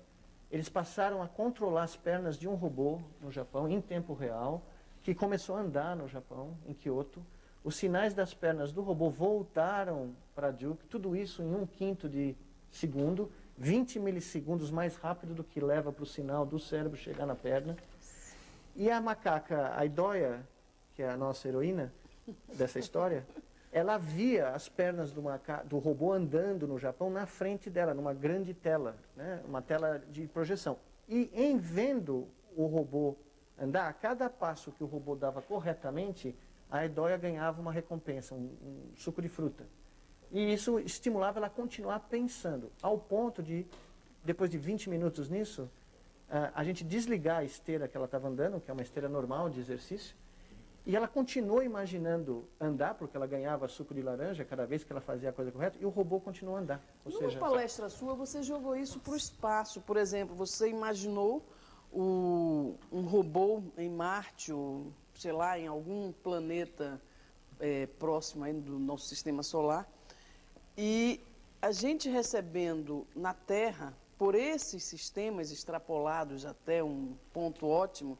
Eles passaram a controlar as pernas de um robô no Japão em tempo real, que começou a andar no Japão, em Kyoto. Os sinais das pernas do robô voltaram para a Duke, tudo isso em 1/5 de segundo, 20 milissegundos mais rápido do que leva para o sinal do cérebro chegar na perna. E a macaca Aidoia, que é a nossa heroína dessa história, ela via as pernas do robô andando no Japão na frente dela, numa grande tela, né? Uma tela de projeção. E em vendo o robô andar, a cada passo que o robô dava corretamente, a Aidoia ganhava uma recompensa, um suco de fruta. E isso estimulava ela a continuar pensando, ao ponto de, depois de 20 minutos nisso, a gente desligar a esteira que ela estava andando, que é uma esteira normal de exercício, e ela continuou imaginando andar, porque ela ganhava suco de laranja cada vez que ela fazia a coisa correta, e o robô continuou a andar. Numa palestra sua, você jogou isso para o espaço. Por exemplo, você imaginou um robô em Marte, ou sei lá, em algum planeta próximo aí do nosso sistema solar, e a gente recebendo na Terra, por esses sistemas extrapolados até um ponto ótimo,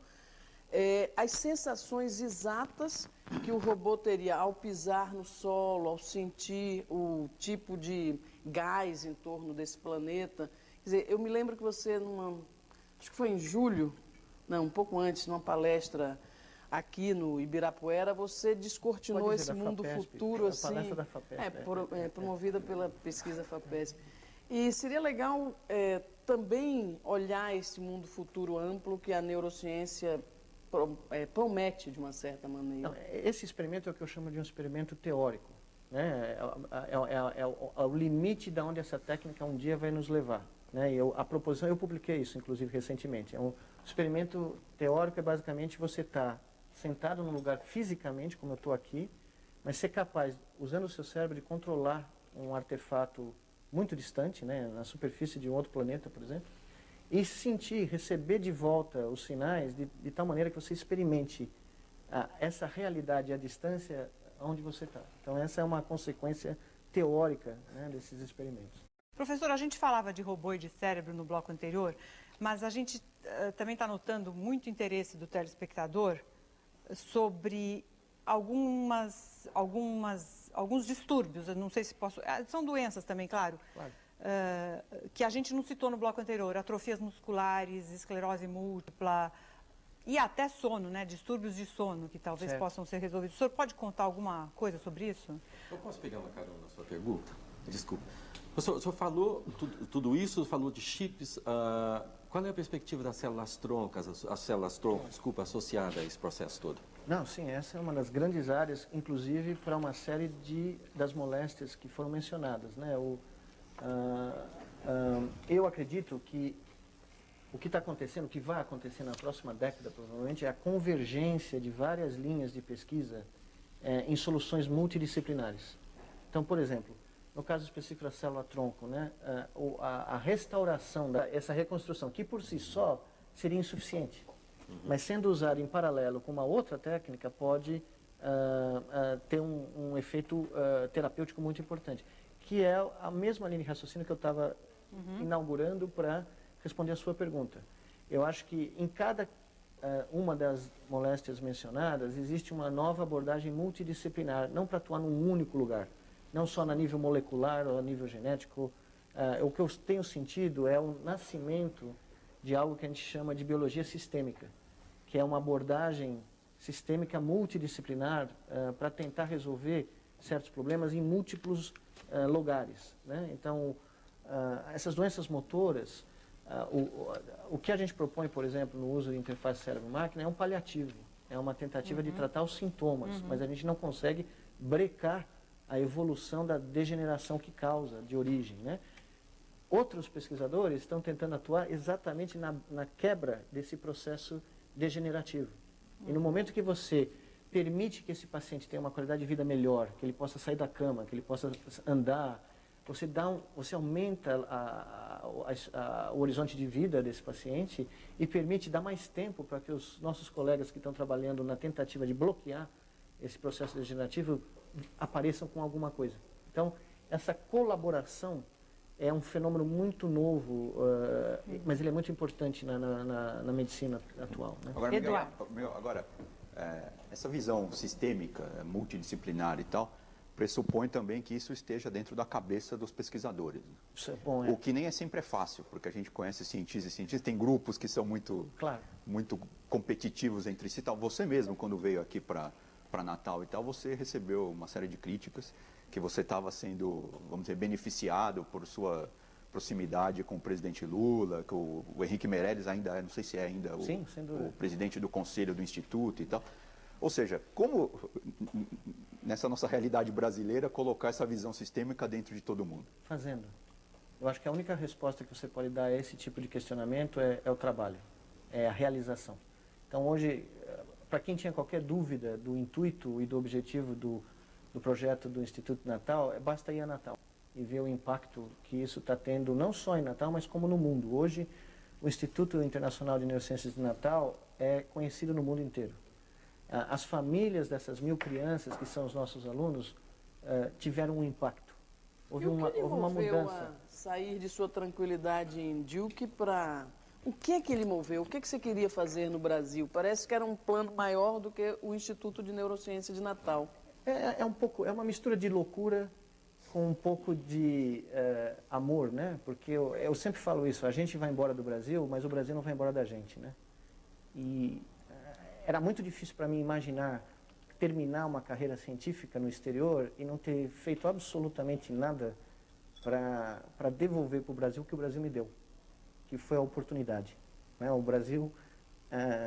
as sensações exatas que o robô teria ao pisar no solo, ao sentir o tipo de gás em torno desse planeta. Quer dizer, eu me lembro que você, acho que foi em julho, não, um pouco antes, numa palestra aqui no Ibirapuera, você descortinou esse mundo futuro, assim, a palestra da FAPESP, promovida pela pesquisa FAPESP. E seria legal também olhar esse mundo futuro amplo que a neurociência promete, de uma certa maneira. Não, esse experimento é o que eu chamo de um experimento teórico, né? É o limite de onde essa técnica um dia vai nos levar, né? A proposição, eu publiquei isso, inclusive, recentemente. É um experimento teórico, é basicamente você estar sentado num lugar fisicamente, como eu estou aqui, mas ser capaz, usando o seu cérebro, de controlar um artefato muito distante, né, na superfície de um outro planeta, por exemplo, e sentir, receber de volta os sinais de tal maneira que você experimente essa realidade à distância onde você está. Então, essa é uma consequência teórica, né, desses experimentos. Professor, a gente falava de robô e de cérebro no bloco anterior, mas a gente também está notando muito interesse do telespectador sobre alguns distúrbios, eu não sei se posso... São doenças também, claro. Que a gente não citou no bloco anterior, atrofias musculares, esclerose múltipla e até sono, né? Distúrbios de sono que talvez possam ser resolvidos. O senhor pode contar alguma coisa sobre isso? Eu posso pegar uma carona na sua pergunta? Desculpa. O senhor falou tudo isso, falou de chips. Qual é a perspectiva das células troncas, desculpa, associada a esse processo todo? Não, sim, essa é uma das grandes áreas, inclusive para uma série das moléstias que foram mencionadas, né? Eu acredito que o que está acontecendo, o que vai acontecer na próxima década, provavelmente, é a convergência de várias linhas de pesquisa em soluções multidisciplinares. Então, por exemplo, no caso específico da célula-tronco, né, a restauração, essa reconstrução, que por si só seria insuficiente, mas sendo usada em paralelo com uma outra técnica, pode ter um efeito terapêutico muito importante, que é a mesma linha de raciocínio que eu estava inaugurando para responder a sua pergunta. Eu acho que em cada uma das moléstias mencionadas, existe uma nova abordagem multidisciplinar, não para atuar num único lugar, não só no nível molecular ou a nível genético. O que eu tenho sentido é o nascimento de algo que a gente chama de biologia sistêmica, que é uma abordagem sistêmica multidisciplinar para tentar resolver certos problemas em múltiplos lugares, né? Então, essas doenças motoras, o que a gente propõe, por exemplo, no uso de interface cérebro-máquina é um paliativo, é uma tentativa de tratar os sintomas, mas a gente não consegue brecar a evolução da degeneração que causa, de origem, né? Outros pesquisadores estão tentando atuar exatamente na quebra desse processo degenerativo. E no momento que você permite que esse paciente tenha uma qualidade de vida melhor, que ele possa sair da cama, que ele possa andar, você aumenta o horizonte de vida desse paciente e permite dar mais tempo para que os nossos colegas que estão trabalhando na tentativa de bloquear esse processo degenerativo apareçam com alguma coisa. Então, essa colaboração é um fenômeno muito novo, mas ele é muito importante na medicina atual, né? Agora, Miguel, essa visão sistêmica, multidisciplinar e tal, pressupõe também que isso esteja dentro da cabeça dos pesquisadores. Isso é bom, O que nem é sempre fácil, porque a gente conhece cientistas e cientistas, tem grupos que são muito competitivos entre si e tal. Você mesmo, quando veio aqui para Natal e tal, você recebeu uma série de críticas, que você estava sendo, vamos dizer, beneficiado por sua proximidade com o presidente Lula, que o Henrique Meirelles ainda é, não sei se é ainda o presidente do conselho do Instituto e tal. Ou seja, como nessa nossa realidade brasileira colocar essa visão sistêmica dentro de todo mundo? Fazendo. Eu acho que a única resposta que você pode dar a esse tipo de questionamento é o trabalho, é a realização. Então hoje, para quem tinha qualquer dúvida do intuito e do objetivo do projeto do Instituto Natal, basta ir a Natal e ver o impacto que isso está tendo, não só em Natal, mas como no mundo. Hoje, o Instituto Internacional de Neurociências de Natal é conhecido no mundo inteiro. As famílias dessas 1000 crianças, que são os nossos alunos, tiveram um impacto. Houve uma mudança. A sair de sua tranquilidade em Duke para... O que é que ele moveu? O que é que você queria fazer no Brasil? Parece que era um plano maior do que o Instituto de Neurociência de Natal. É uma mistura de loucura com um pouco de amor, né? Porque eu sempre falo isso, a gente vai embora do Brasil, mas o Brasil não vai embora da gente, né? E era muito difícil para mim imaginar terminar uma carreira científica no exterior e não ter feito absolutamente nada para devolver para o Brasil o que o Brasil me deu, que foi a oportunidade, né? O Brasil,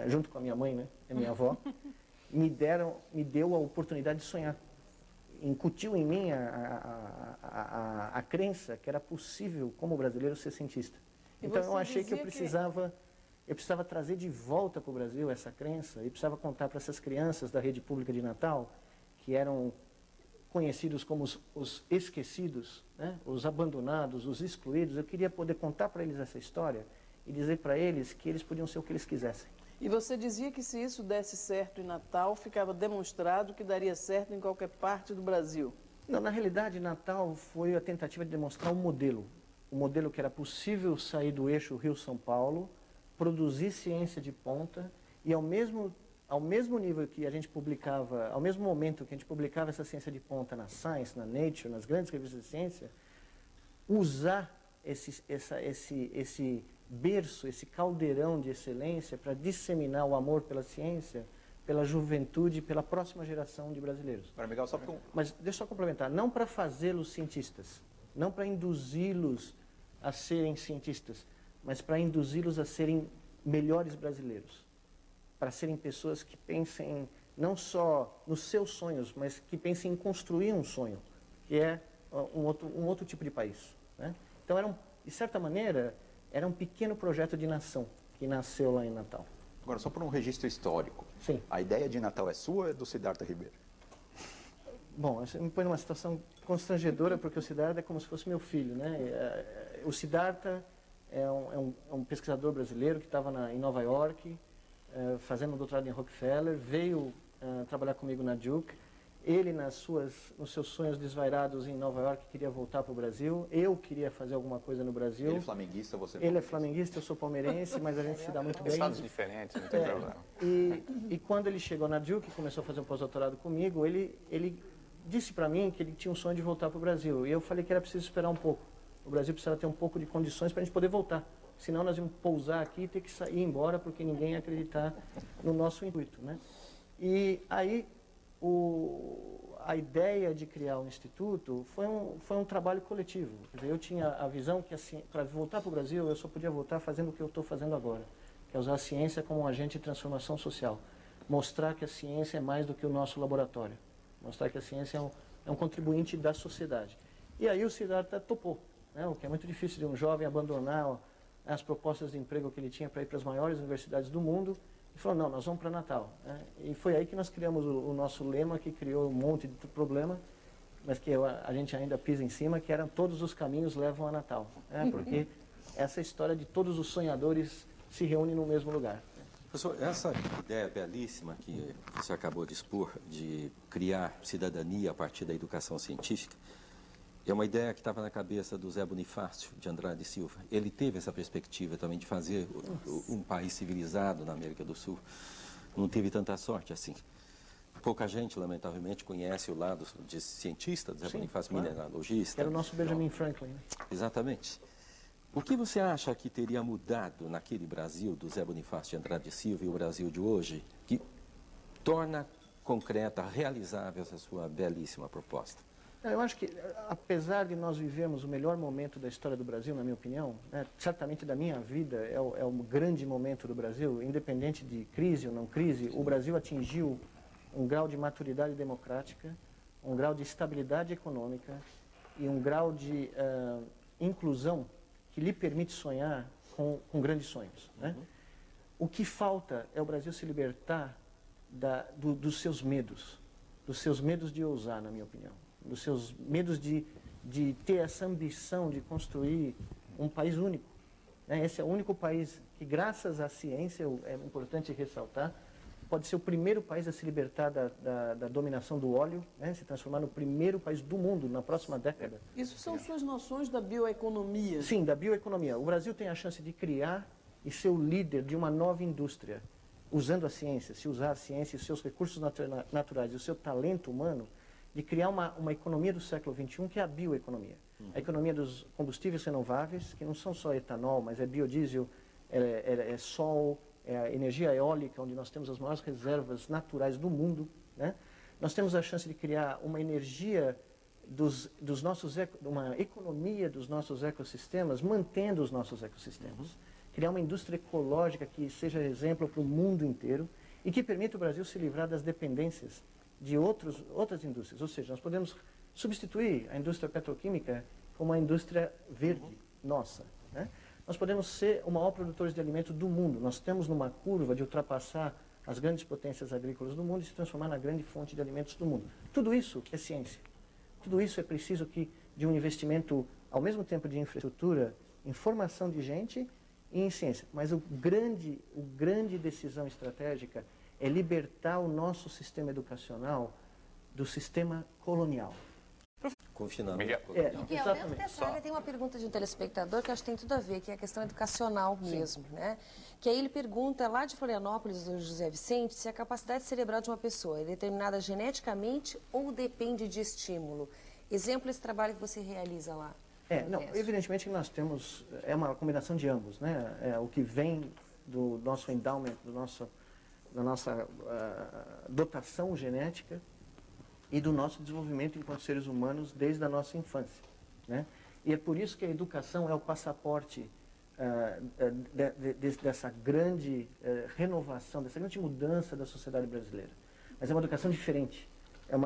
junto com a minha mãe, né? A minha avó, me deu a oportunidade de sonhar. Incutiu em mim a crença que era possível, como brasileiro, ser cientista. Então eu achei que eu precisava trazer de volta para o Brasil essa crença e precisava contar para essas crianças da rede pública de Natal, que eram conhecidos como os esquecidos, né? Os abandonados, os excluídos. Eu queria poder contar para eles essa história e dizer para eles que eles podiam ser o que eles quisessem. E você dizia que se isso desse certo em Natal, ficava demonstrado que daria certo em qualquer parte do Brasil. Não, na realidade, Natal foi a tentativa de demonstrar um modelo que era possível sair do eixo Rio-São Paulo, produzir ciência de ponta e ao mesmo nível que a gente publicava, ao mesmo momento que a gente publicava essa ciência de ponta na Science, na Nature, nas grandes revistas de ciência, usar esse berço, esse caldeirão de excelência para disseminar o amor pela ciência, pela juventude, pela próxima geração de brasileiros. Mas deixa eu complementar, não para fazê-los cientistas, não para induzi-los a serem cientistas, mas para induzi-los a serem melhores brasileiros, para serem pessoas que pensem não só nos seus sonhos, mas que pensem em construir um sonho, que é um outro tipo de país, né? Então, de certa maneira, era um pequeno projeto de nação que nasceu lá em Natal. Agora, só por um registro histórico. Sim. A ideia de Natal é sua ou é do Siddhartha Ribeiro? Bom, você me põe numa situação constrangedora, porque o Siddhartha é como se fosse meu filho, né? O Siddhartha é um pesquisador brasileiro que estava em Nova York, fazendo um doutorado em Rockefeller, veio trabalhar comigo na Duke. Ele, nos seus sonhos desvairados em Nova York, queria voltar para o Brasil. Eu queria fazer alguma coisa no Brasil. Ele é flamenguista, você Ele é flamenguista, eu sou palmeirense, mas a gente se dá muito bem. Estados diferentes, não tem problema. E quando ele chegou na Duke e começou a fazer um pós-doutorado comigo, ele disse para mim que ele tinha um sonho de voltar para o Brasil. E eu falei que era preciso esperar um pouco. O Brasil precisava ter um pouco de condições para a gente poder voltar. Senão nós íamos pousar aqui e ter que ir embora, porque ninguém ia acreditar no nosso intuito, né? E aí a ideia de criar um instituto foi um trabalho coletivo. Quer dizer, eu tinha a visão que, assim, para voltar para o Brasil, eu só podia voltar fazendo o que eu estou fazendo agora, que é usar a ciência como um agente de transformação social. Mostrar que a ciência é mais do que o nosso laboratório. Mostrar que a ciência é um contribuinte da sociedade. E aí o Siddhartha topou, né? O que é muito difícil de um jovem abandonar as propostas de emprego que ele tinha para ir para as maiores universidades do mundo. E falou, não, nós vamos para Natal. Né? E foi aí que nós criamos o nosso lema, que criou um monte de problema, mas que a gente ainda pisa em cima, que eram todos os caminhos levam a Natal. Né? Porque essa história de todos os sonhadores se reúnem no mesmo lugar. Professor, essa ideia belíssima que você acabou de expor, de criar cidadania a partir da educação científica, é uma ideia que estava na cabeça do Zé Bonifácio de Andrade Silva. Ele teve essa perspectiva também de fazer um país civilizado na América do Sul. Não teve tanta sorte assim. Pouca gente, lamentavelmente, conhece o lado de cientista do Zé Bonifácio, claro. Mineralogista. Era o nosso Benjamin Franklin. Exatamente. O que você acha que teria mudado naquele Brasil do Zé Bonifácio de Andrade Silva e o Brasil de hoje, que torna concreta, realizável essa sua belíssima proposta? Eu acho que, apesar de nós vivermos o melhor momento da história do Brasil, na minha opinião, né, certamente da minha vida, é o grande momento do Brasil, independente de crise ou não crise, o Brasil atingiu um grau de maturidade democrática, um grau de estabilidade econômica e um grau de inclusão que lhe permite sonhar com grandes sonhos. Né? O que falta é o Brasil se libertar dos seus medos de ousar, na minha opinião. Dos seus medos de ter essa ambição de construir um país único. Né? Esse é o único país que, graças à ciência, é importante ressaltar, pode ser o primeiro país a se libertar da dominação do óleo, né? Se transformar no primeiro país do mundo na próxima década. Isso são suas noções da bioeconomia? Sim, da bioeconomia. O Brasil tem a chance de criar e ser o líder de uma nova indústria, usando a ciência, se usar a ciência e os seus recursos naturais e o seu talento humano, de criar uma economia do século XXI, que é a bioeconomia. A economia dos combustíveis renováveis, que não são só etanol, mas é biodiesel, é sol, é a energia eólica, onde nós temos as maiores reservas naturais do mundo. Né? Nós temos a chance de criar uma energia uma economia dos nossos ecossistemas, mantendo os nossos ecossistemas. Criar uma indústria ecológica que seja exemplo para o mundo inteiro e que permita o Brasil se livrar das dependências de outras indústrias. Ou seja, nós podemos substituir a indústria petroquímica com uma indústria verde, nossa. Né? Nós podemos ser o maior produtor de alimentos do mundo. Nós estamos numa curva de ultrapassar as grandes potências agrícolas do mundo e se transformar na grande fonte de alimentos do mundo. Tudo isso é ciência. Tudo isso é preciso de um investimento, ao mesmo tempo, de infraestrutura, em formação de gente e em ciência. Mas o grande decisão estratégica é libertar o nosso sistema educacional do sistema colonial. Confinamento. Miguel, dentro dessa área tem uma pergunta de um telespectador que acho que tem tudo a ver, que é a questão educacional mesmo, né? Que aí ele pergunta, lá de Florianópolis, do José Vicente, se a capacidade cerebral de uma pessoa é determinada geneticamente ou depende de estímulo. Exemplo desse trabalho que você realiza lá. Evidentemente que nós temos, é uma combinação de ambos, né? É o que vem do nosso endowment, da nossa dotação genética e do nosso desenvolvimento enquanto seres humanos desde a nossa infância. Né? E é por isso que a educação é o passaporte dessa grande renovação, dessa grande mudança da sociedade brasileira. Mas é uma educação diferente.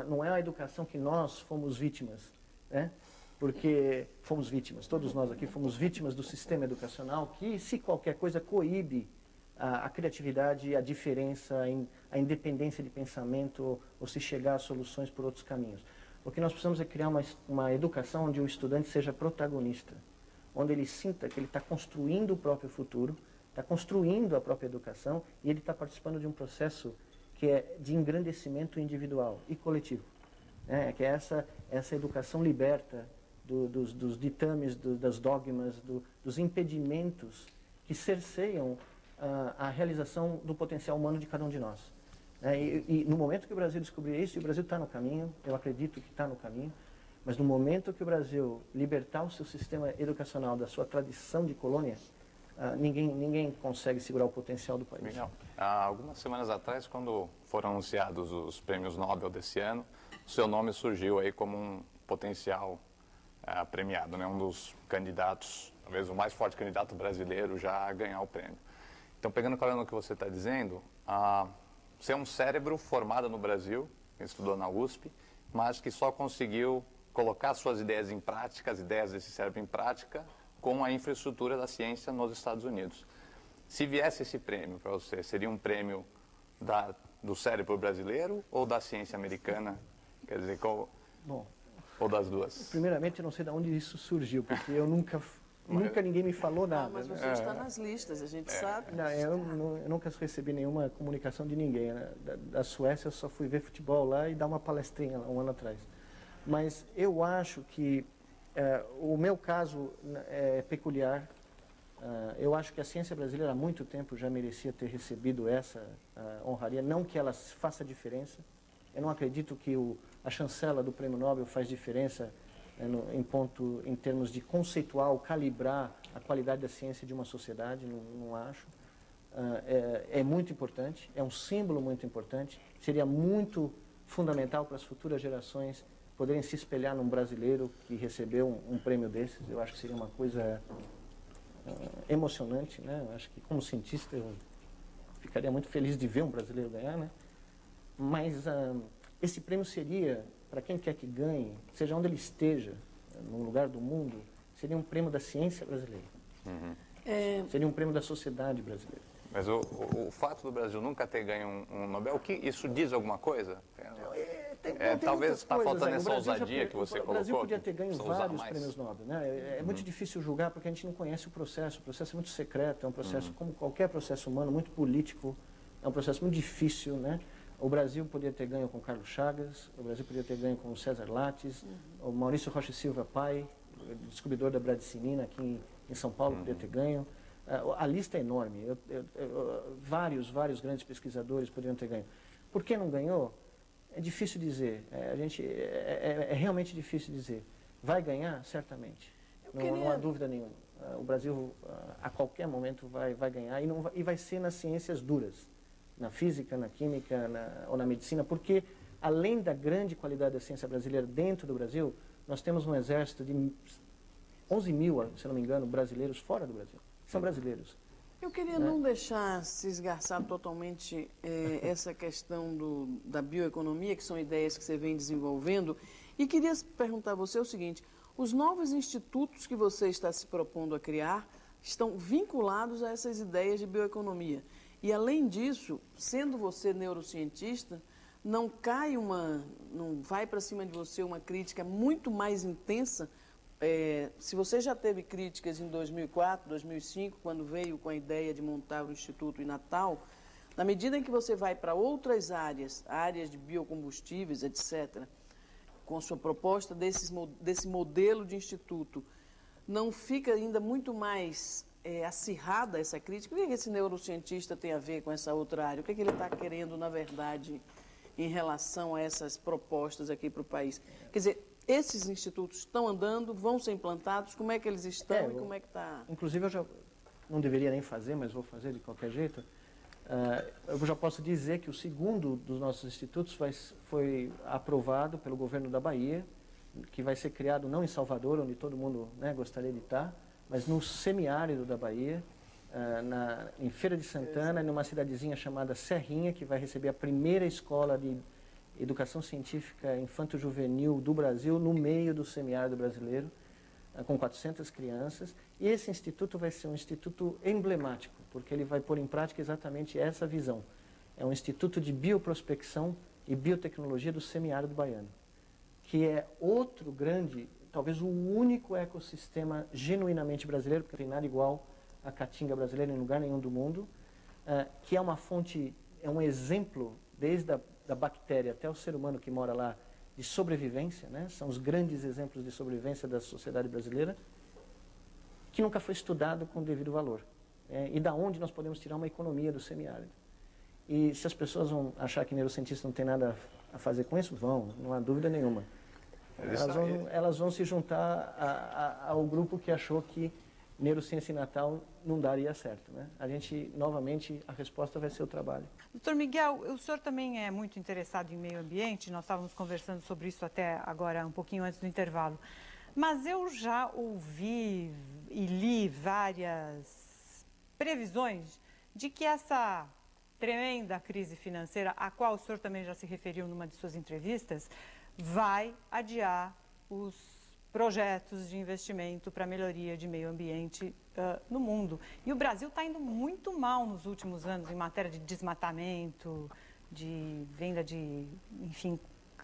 Não é a educação que nós fomos vítimas, né? Porque fomos vítimas, todos nós aqui fomos vítimas do sistema educacional que, se qualquer coisa, coíbe a criatividade, a diferença, a independência de pensamento ou se chegar a soluções por outros caminhos. O que nós precisamos é criar uma educação onde o estudante seja protagonista, onde ele sinta que ele está construindo o próprio futuro, está construindo a própria educação e ele está participando de um processo que é de engrandecimento individual e coletivo. Que é essa educação liberta dos ditames, dos dogmas, dos impedimentos que cerceiam a realização do potencial humano de cada um de nós. E no momento que o Brasil descobrir isso, e o Brasil está no caminho, eu acredito que está no caminho, mas no momento que o Brasil libertar o seu sistema educacional da sua tradição de colônia, ninguém consegue segurar o potencial do país. Miguel, há algumas semanas atrás, quando foram anunciados os prêmios Nobel desse ano, o seu nome surgiu aí como um potencial premiado, né? Um dos candidatos, talvez o mais forte candidato brasileiro já a ganhar o prêmio. Então, pegando carona no que você está dizendo, você é um cérebro formado no Brasil, estudou na USP, mas que só conseguiu colocar suas ideias em prática, as ideias desse cérebro em prática, com a infraestrutura da ciência nos Estados Unidos. Se viesse esse prêmio para você, seria um prêmio do cérebro brasileiro ou da ciência americana? Quer dizer, Bom, ou das duas? Primeiramente, eu não sei de onde isso surgiu, porque eu nunca ninguém me falou nada. Mas você está nas listas, a gente sabe. Não, eu nunca recebi nenhuma comunicação de ninguém. Né? Da Suécia, eu só fui ver futebol lá e dar uma palestrinha lá, um ano atrás. Mas eu acho que o meu caso é peculiar. Eu acho que a ciência brasileira há muito tempo já merecia ter recebido essa honraria, não que ela faça diferença. Eu não acredito que a chancela do Prêmio Nobel faz diferença em termos de conceitual, calibrar a qualidade da ciência de uma sociedade, não acho. É muito importante, é um símbolo muito importante, seria muito fundamental para as futuras gerações poderem se espelhar num brasileiro que recebeu um prêmio desses. Eu acho que seria uma coisa emocionante, né? Eu acho que como cientista eu ficaria muito feliz de ver um brasileiro ganhar, né? Mas esse prêmio seria, para quem quer que ganhe, seja onde ele esteja, num lugar do mundo, seria um prêmio da ciência brasileira. Seria um prêmio da sociedade brasileira. Mas o fato do Brasil nunca ter ganho um Nobel, isso diz alguma coisa? Talvez está faltando essa ousadia que você colocou. O Brasil podia ter ganho vários prêmios Nobel. Né? É muito difícil julgar porque a gente não conhece o processo. O processo é muito secreto, é um processo, como qualquer processo humano, muito político. É um processo muito difícil, né? O Brasil podia ter ganho com Carlos Chagas, o Brasil podia ter ganho com César Lattes, o Maurício Rocha Silva Pai, descobridor da bradicinina aqui em São Paulo, podia ter ganho. A lista é enorme. Vários grandes pesquisadores poderiam ter ganho. Por que não ganhou? É difícil dizer. É realmente difícil dizer. Vai ganhar? Certamente. Não há dúvida nenhuma. O Brasil, a qualquer momento, vai ganhar e vai ser nas ciências duras. Na física, na química ou na medicina, porque além da grande qualidade da ciência brasileira dentro do Brasil, nós temos um exército de 11 mil, se não me engano, brasileiros fora do Brasil. São brasileiros. Eu queria não deixar se esgarçar totalmente essa questão da bioeconomia, que são ideias que você vem desenvolvendo, e queria perguntar a você o seguinte: os novos institutos que você está se propondo a criar estão vinculados a essas ideias de bioeconomia. E, além disso, sendo você neurocientista, não vai para cima de você uma crítica muito mais intensa. Se você já teve críticas em 2004, 2005, quando veio com a ideia de montar o Instituto em Natal, na medida em que você vai para outras áreas de biocombustíveis, etc., com a sua proposta desse modelo de instituto, não fica ainda muito mais acirrada essa crítica? O que esse neurocientista tem a ver com essa outra área? O que ele está querendo, na verdade, em relação a essas propostas aqui para o país? Quer dizer, esses institutos estão andando, vão ser implantados, como é que eles estão e como é que está? Inclusive, eu já não deveria nem fazer, mas vou fazer de qualquer jeito. Eu já posso dizer que o segundo dos nossos institutos foi aprovado pelo governo da Bahia, que vai ser criado não em Salvador, onde todo mundo gostaria de estar, mas no semiárido da Bahia, em Feira de Santana, numa cidadezinha chamada Serrinha, que vai receber a primeira escola de educação científica infanto-juvenil do Brasil, no meio do semiárido brasileiro, com 400 crianças. E esse instituto vai ser um instituto emblemático, porque ele vai pôr em prática exatamente essa visão. É um instituto de bioprospecção e biotecnologia do semiárido baiano, que é outro grande, talvez o único ecossistema genuinamente brasileiro, porque não tem nada igual à caatinga brasileira em lugar nenhum do mundo, que é uma fonte, é um exemplo, desde da bactéria até o ser humano que mora lá, de sobrevivência, né? São os grandes exemplos de sobrevivência da sociedade brasileira, que nunca foi estudado com o devido valor. E da onde nós podemos tirar uma economia do semiárido. E se as pessoas vão achar que neurocientistas não tem nada a fazer com isso, não há dúvida nenhuma. Elas vão se juntar ao grupo que achou que neurociência em Natal não daria certo, né? A gente, novamente, a resposta vai ser o trabalho. Doutor Miguel, o senhor também é muito interessado em meio ambiente, nós estávamos conversando sobre isso até agora, um pouquinho antes do intervalo. Mas eu já ouvi e li várias previsões de que essa tremenda crise financeira, a qual o senhor também já se referiu numa de suas entrevistas, vai adiar os projetos de investimento para a melhoria de meio ambiente no mundo. E o Brasil está indo muito mal nos últimos anos em matéria de desmatamento, de venda de, enfim,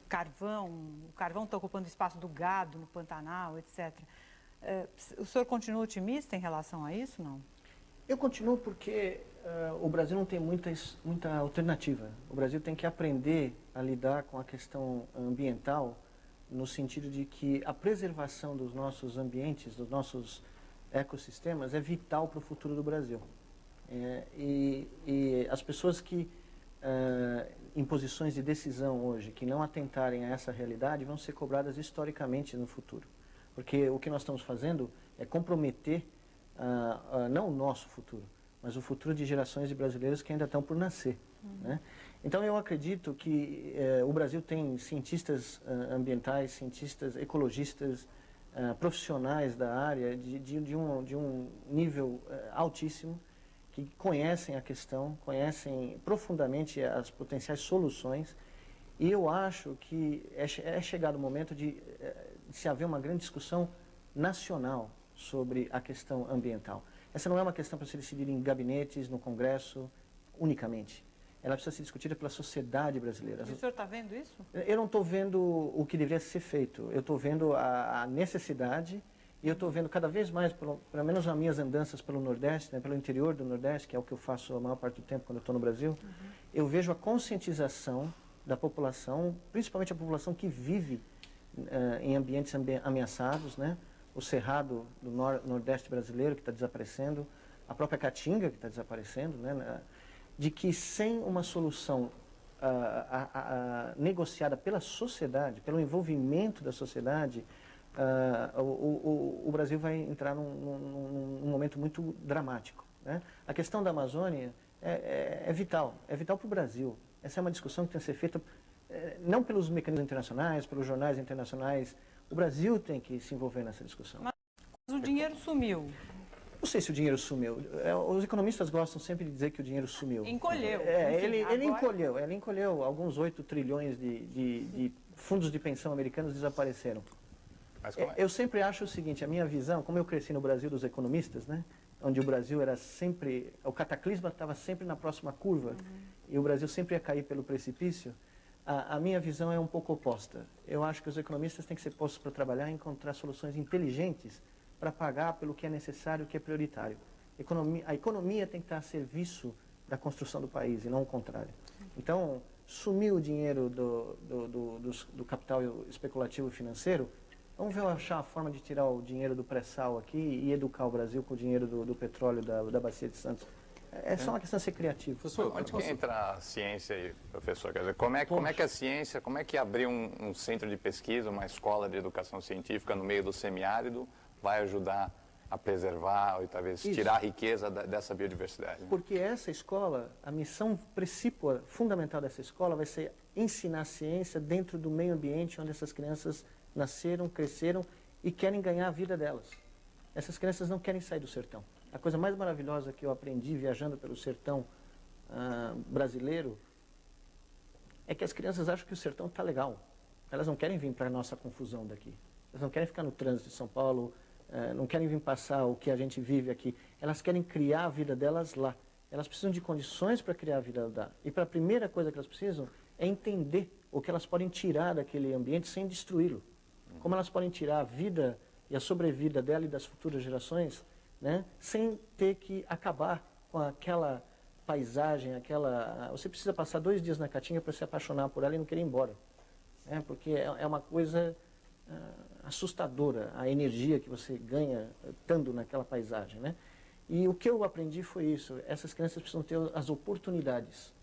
carvão. O carvão está ocupando o espaço do gado no Pantanal, etc. O senhor continua otimista em relação a isso, não? Eu continuo porque o Brasil não tem muita alternativa. O Brasil tem que aprender a lidar com a questão ambiental no sentido de que a preservação dos nossos ambientes, dos nossos ecossistemas é vital para o futuro do Brasil. E as pessoas que, em posições de decisão hoje, que não atentarem a essa realidade, vão ser cobradas historicamente no futuro. Porque o que nós estamos fazendo é comprometer não o nosso futuro, mas o futuro de gerações de brasileiros que ainda estão por nascer. Né? Então eu acredito que o Brasil tem cientistas ambientais, cientistas ecologistas, profissionais da área de um nível altíssimo, que conhecem a questão, conhecem profundamente as potenciais soluções, e eu acho que é chegado o momento de se haver uma grande discussão nacional sobre a questão ambiental. Essa não é uma questão para ser decidida em gabinetes, no Congresso, unicamente. Ela precisa ser discutida pela sociedade brasileira. E o senhor está vendo isso? Eu não estou vendo o que deveria ser feito. Eu estou vendo a necessidade e eu estou vendo cada vez mais, pelo menos nas minhas andanças pelo Nordeste, né, pelo interior do Nordeste, que é o que eu faço a maior parte do tempo quando eu estou no Brasil, eu vejo a conscientização da população, principalmente a população que vive em ambientes ameaçados, né? O Cerrado do Nordeste brasileiro, que está desaparecendo, a própria Caatinga, que está desaparecendo, né? De que sem uma solução negociada pela sociedade, pelo envolvimento da sociedade, o Brasil vai entrar num momento muito dramático. Né? A questão da Amazônia é vital para o Brasil. Essa é uma discussão que tem que ser feita não pelos mecanismos internacionais, pelos jornais internacionais. O Brasil tem que se envolver nessa discussão. Mas o dinheiro sumiu. Não sei se o dinheiro sumiu. Os economistas gostam sempre de dizer que o dinheiro sumiu. Encolheu. Ele encolheu. Alguns 8 trilhões de fundos de pensão americanos desapareceram. Mas como é? Eu sempre acho o seguinte, a minha visão, como eu cresci no Brasil dos economistas, né, onde o Brasil era sempre, o cataclisma estava sempre na próxima curva, e o Brasil sempre ia cair pelo precipício, a minha visão é um pouco oposta. Eu acho que os economistas têm que ser postos para trabalhar e encontrar soluções inteligentes para pagar pelo que é necessário, o que é prioritário. A economia tem que estar a serviço da construção do país e não o contrário. Então, sumiu o dinheiro do capital especulativo e financeiro, vamos ver achar a forma de tirar o dinheiro do pré-sal aqui e educar o Brasil com o dinheiro do petróleo da Bacia de Santos. É só uma questão de ser criativo. Professor, onde que entra a ciência aí, professor? Quer dizer, como é que a ciência, como é que abrir um centro de pesquisa, uma escola de educação científica no meio do semiárido vai ajudar a preservar ou talvez tirar a riqueza dessa biodiversidade? Porque essa escola, a missão principal, fundamental dessa escola vai ser ensinar ciência dentro do meio ambiente onde essas crianças nasceram, cresceram e querem ganhar a vida delas. Essas crianças não querem sair do sertão. A coisa mais maravilhosa que eu aprendi viajando pelo sertão brasileiro é que as crianças acham que o sertão está legal. Elas não querem vir para a nossa confusão daqui. Elas não querem ficar no trânsito de São Paulo, não querem vir passar o que a gente vive aqui. Elas querem criar a vida delas lá. Elas precisam de condições para criar a vida lá. E para a primeira coisa que elas precisam é entender o que elas podem tirar daquele ambiente sem destruí-lo. Como elas podem tirar a vida e a sobrevida dela e das futuras gerações, né, sem ter que acabar com aquela paisagem, Você precisa passar 2 dias na Caatinga para se apaixonar por ela e não querer ir embora. Porque é uma coisa assustadora, a energia que você ganha estando naquela paisagem. Né? E o que eu aprendi foi isso, essas crianças precisam ter as oportunidades.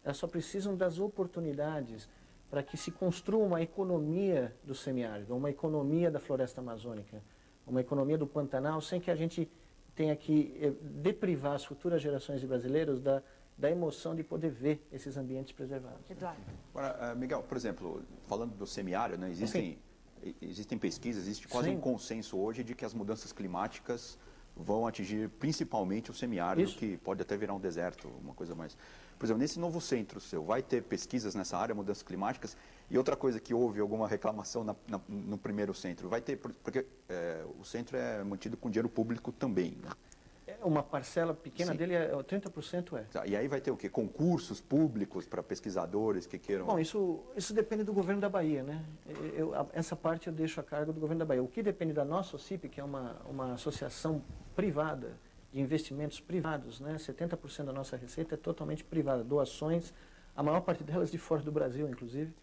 Elas só precisam das oportunidades para que se construa uma economia do semiárido, uma economia da floresta amazônica, uma economia do Pantanal, sem que a gente tenha que deprivar as futuras gerações de brasileiros da emoção de poder ver esses ambientes preservados. Eduardo. Agora, Miguel, por exemplo, falando do semiárido, né, existem pesquisas, existe quase um consenso hoje de que as mudanças climáticas vão atingir principalmente o semiárido, que pode até virar um deserto, uma coisa mais... Por exemplo, nesse novo centro seu, vai ter pesquisas nessa área, mudanças climáticas? E outra coisa que houve alguma reclamação no primeiro centro, vai ter, porque o centro é mantido com dinheiro público também, né? Uma parcela pequena dele, 30% é. E aí vai ter o quê? Concursos públicos para pesquisadores que queiram... Bom, isso depende do governo da Bahia, né? Essa parte eu deixo a cargo do governo da Bahia. O que depende da nossa OCIP, que é uma associação privada, de investimentos privados, né? 70% da nossa receita é totalmente privada, doações, a maior parte delas de fora do Brasil, inclusive.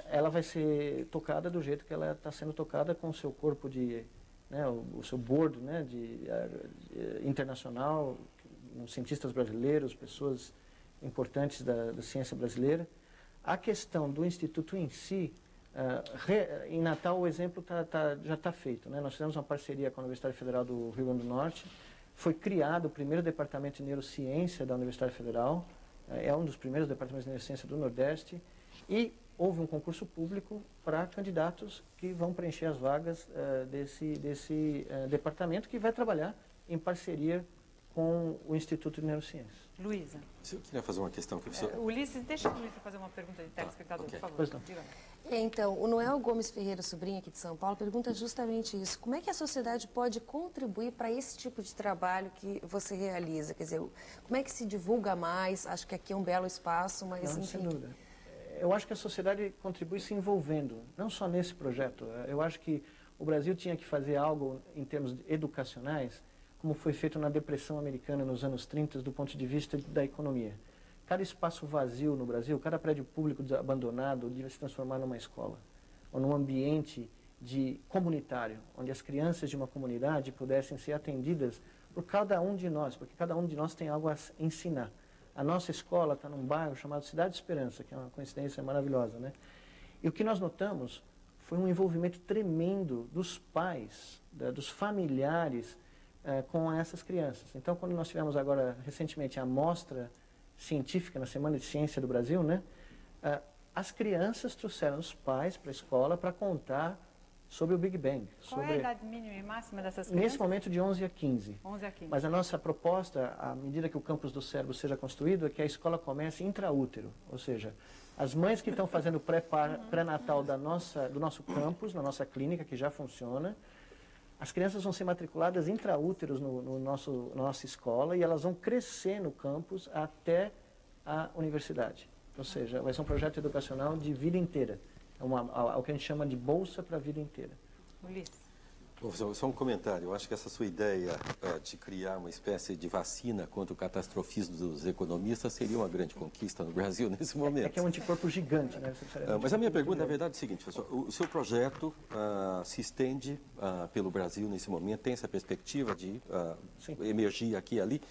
Ela vai ser tocada do jeito que ela está sendo tocada, com o seu corpo de... Né, o seu board, né, internacional, cientistas brasileiros, pessoas importantes da ciência brasileira. A questão do Instituto em si, em Natal o exemplo já está feito, né? Nós fizemos uma parceria com a Universidade Federal do Rio Grande do Norte, foi criado o primeiro departamento de neurociência da Universidade Federal, é um dos primeiros departamentos de neurociência do Nordeste, e houve um concurso público para candidatos que vão preencher as vagas desse departamento, que vai trabalhar em parceria com o Instituto de Neurociência. Luísa. Eu queria fazer uma questão. Ulisses, deixa a Luísa fazer uma pergunta de telespectador, por favor. Pois não. Então, o Noel Gomes Ferreira Sobrinho, aqui de São Paulo, pergunta justamente isso. Como é que a sociedade pode contribuir para esse tipo de trabalho que você realiza? Quer dizer, como é que se divulga mais? Acho que aqui é um belo espaço, mas Não, enfim... sem dúvida. Eu acho que a sociedade contribui se envolvendo, não só nesse projeto. Eu acho que o Brasil tinha que fazer algo em termos educacionais, como foi feito na Depressão Americana nos anos 30, do ponto de vista da economia. Cada espaço vazio no Brasil, cada prédio público abandonado devia se transformar numa escola, ou num ambiente comunitário, onde as crianças de uma comunidade pudessem ser atendidas por cada um de nós, porque cada um de nós tem algo a ensinar. A nossa escola está num bairro chamado Cidade Esperança, que é uma coincidência maravilhosa, né? E o que nós notamos foi um envolvimento tremendo dos pais, dos familiares com essas crianças. Então, quando nós tivemos agora, recentemente, a mostra científica na Semana de Ciência do Brasil, né? As crianças trouxeram os pais para a escola para contar sobre o Big Bang. Qual é a idade mínima e máxima dessas crianças? Nesse momento, de 11 a 15. 11 a 15. Mas a nossa proposta, à medida que o campus do cérebro seja construído, é que a escola comece intraútero. Ou seja, as mães que estão fazendo o pré-natal do nosso campus, na nossa clínica, que já funciona, as crianças vão ser matriculadas intraúteros na nossa escola e elas vão crescer no campus até a universidade. Ou seja, vai ser um projeto educacional de vida inteira. É o que a gente chama de bolsa para a vida inteira. Ulisses. Só um comentário. Eu acho que essa sua ideia de criar uma espécie de vacina contra o catastrofismo dos economistas seria uma grande conquista no Brasil nesse momento. É que é um anticorpo gigante, né? Mas a minha pergunta, na verdade, é a seguinte, pessoal. O seu projeto se estende pelo Brasil nesse momento, tem essa perspectiva de emergir aqui e ali.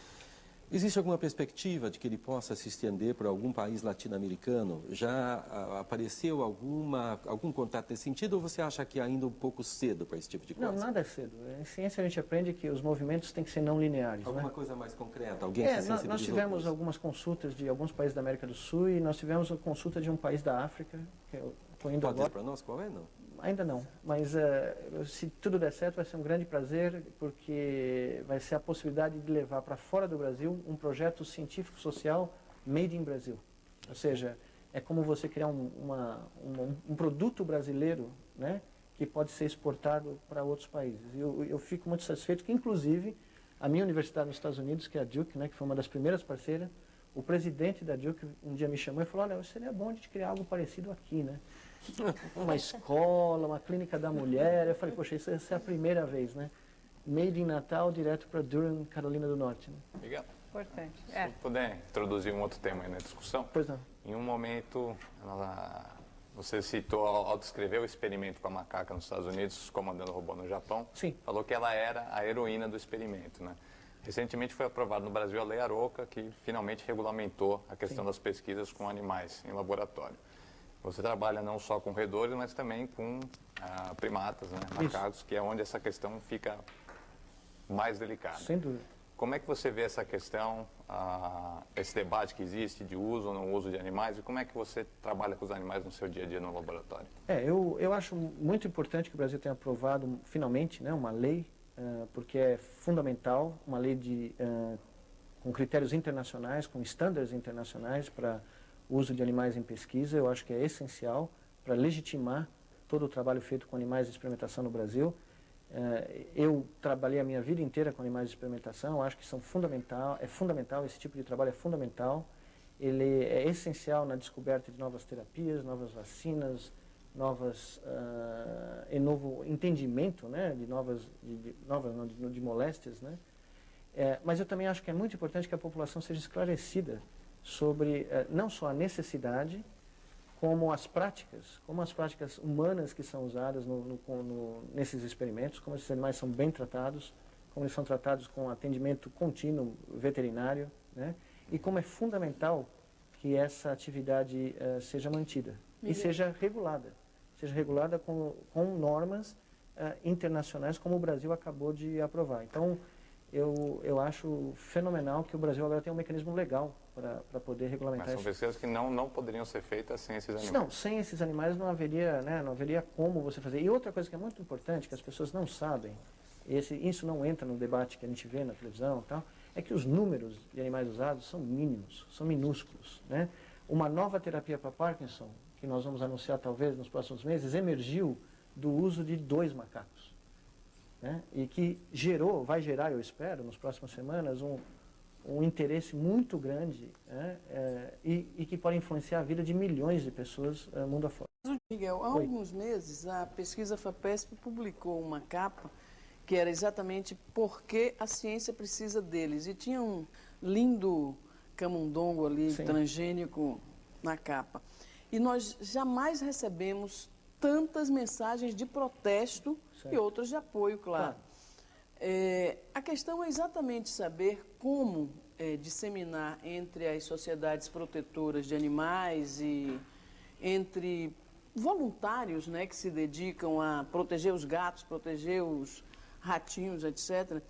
Existe alguma perspectiva de que ele possa se estender para algum país latino-americano? Já apareceu algum contato nesse sentido ou você acha que é ainda um pouco cedo para esse tipo de coisa? Não, nada é cedo. Em ciência a gente aprende que os movimentos têm que ser não lineares. Alguma coisa mais concreta? Alguém se sensibilizou? Nós tivemos algumas consultas de alguns países da América do Sul e nós tivemos uma consulta de um país da África, que eu estou indo agora. Pode dizer para nós qual é, não? Ainda não, mas se tudo der certo vai ser um grande prazer, porque vai ser a possibilidade de levar para fora do Brasil um projeto científico-social made in Brasil. Ou seja, é como você criar um produto brasileiro, né, que pode ser exportado para outros países. E eu fico muito satisfeito que, inclusive, a minha universidade nos Estados Unidos, que é a Duke, né, que foi uma das primeiras parceiras, o presidente da Duke um dia me chamou e falou, olha, seria bom de criar algo parecido aqui, né? Uma escola, uma clínica da mulher. Eu falei, poxa, isso é a primeira vez, né? Made in Natal, direto para Durham, Carolina do Norte. Né? Legal. Importante. Se puder introduzir um outro tema aí na discussão. Pois não. Em um momento, você citou, ao descrever o experimento com a macaca nos Estados Unidos, comandando o robô no Japão, Sim. Falou que ela era a heroína do experimento, né? Recentemente foi aprovado no Brasil a Lei Arouca, que finalmente regulamentou a questão das pesquisas com animais em laboratório. Você trabalha não só com roedores, mas também com primatas, né, macacos, que é onde essa questão fica mais delicada. Sem dúvida. Como é que você vê essa questão, esse debate que existe de uso ou não uso de animais, e como é que você trabalha com os animais no seu dia a dia no laboratório? Eu acho muito importante que o Brasil tenha aprovado finalmente, né, uma lei, porque é fundamental, uma lei com critérios internacionais, com estándares internacionais para o uso de animais em pesquisa. Eu acho que é essencial para legitimar todo o trabalho feito com animais de experimentação no Brasil. Eu trabalhei a minha vida inteira com animais de experimentação, acho que é fundamental, esse tipo de trabalho é fundamental. Ele é essencial na descoberta de novas terapias, novas vacinas, e novo entendimento, né, de moléstias, né? Mas eu também acho que é muito importante que a população seja esclarecida sobre não só a necessidade, como as práticas humanas que são usadas nesses experimentos, como esses animais são bem tratados, como eles são tratados com atendimento contínuo veterinário, né? E como é fundamental que essa atividade seja mantida e seja regulada com normas internacionais, como o Brasil acabou de aprovar. Então, eu acho fenomenal que o Brasil agora tem um mecanismo legal para poder regulamentar isso. Mas são pesquisas que não poderiam ser feitas sem esses animais. Não, sem esses animais não haveria como você fazer. E outra coisa que é muito importante, que as pessoas não sabem, isso não entra no debate que a gente vê na televisão e tal, é que os números de animais usados são mínimos, são minúsculos, né? Uma nova terapia para Parkinson, que nós vamos anunciar talvez nos próximos meses, emergiu do uso de 2 macacos, né? E que vai gerar, eu espero, nas próximas semanas, um interesse muito grande, né? E que pode influenciar a vida de milhões de pessoas mundo afora. Miguel, há alguns meses a pesquisa FAPESP publicou uma capa que era exatamente por que a ciência precisa deles. E tinha um lindo camundongo ali, sim, transgênico na capa. E nós jamais recebemos tantas mensagens de protesto, certo, e outras de apoio, claro. A questão é exatamente saber como disseminar entre as sociedades protetoras de animais e entre voluntários, né, que se dedicam a proteger os gatos, proteger os ratinhos, etc.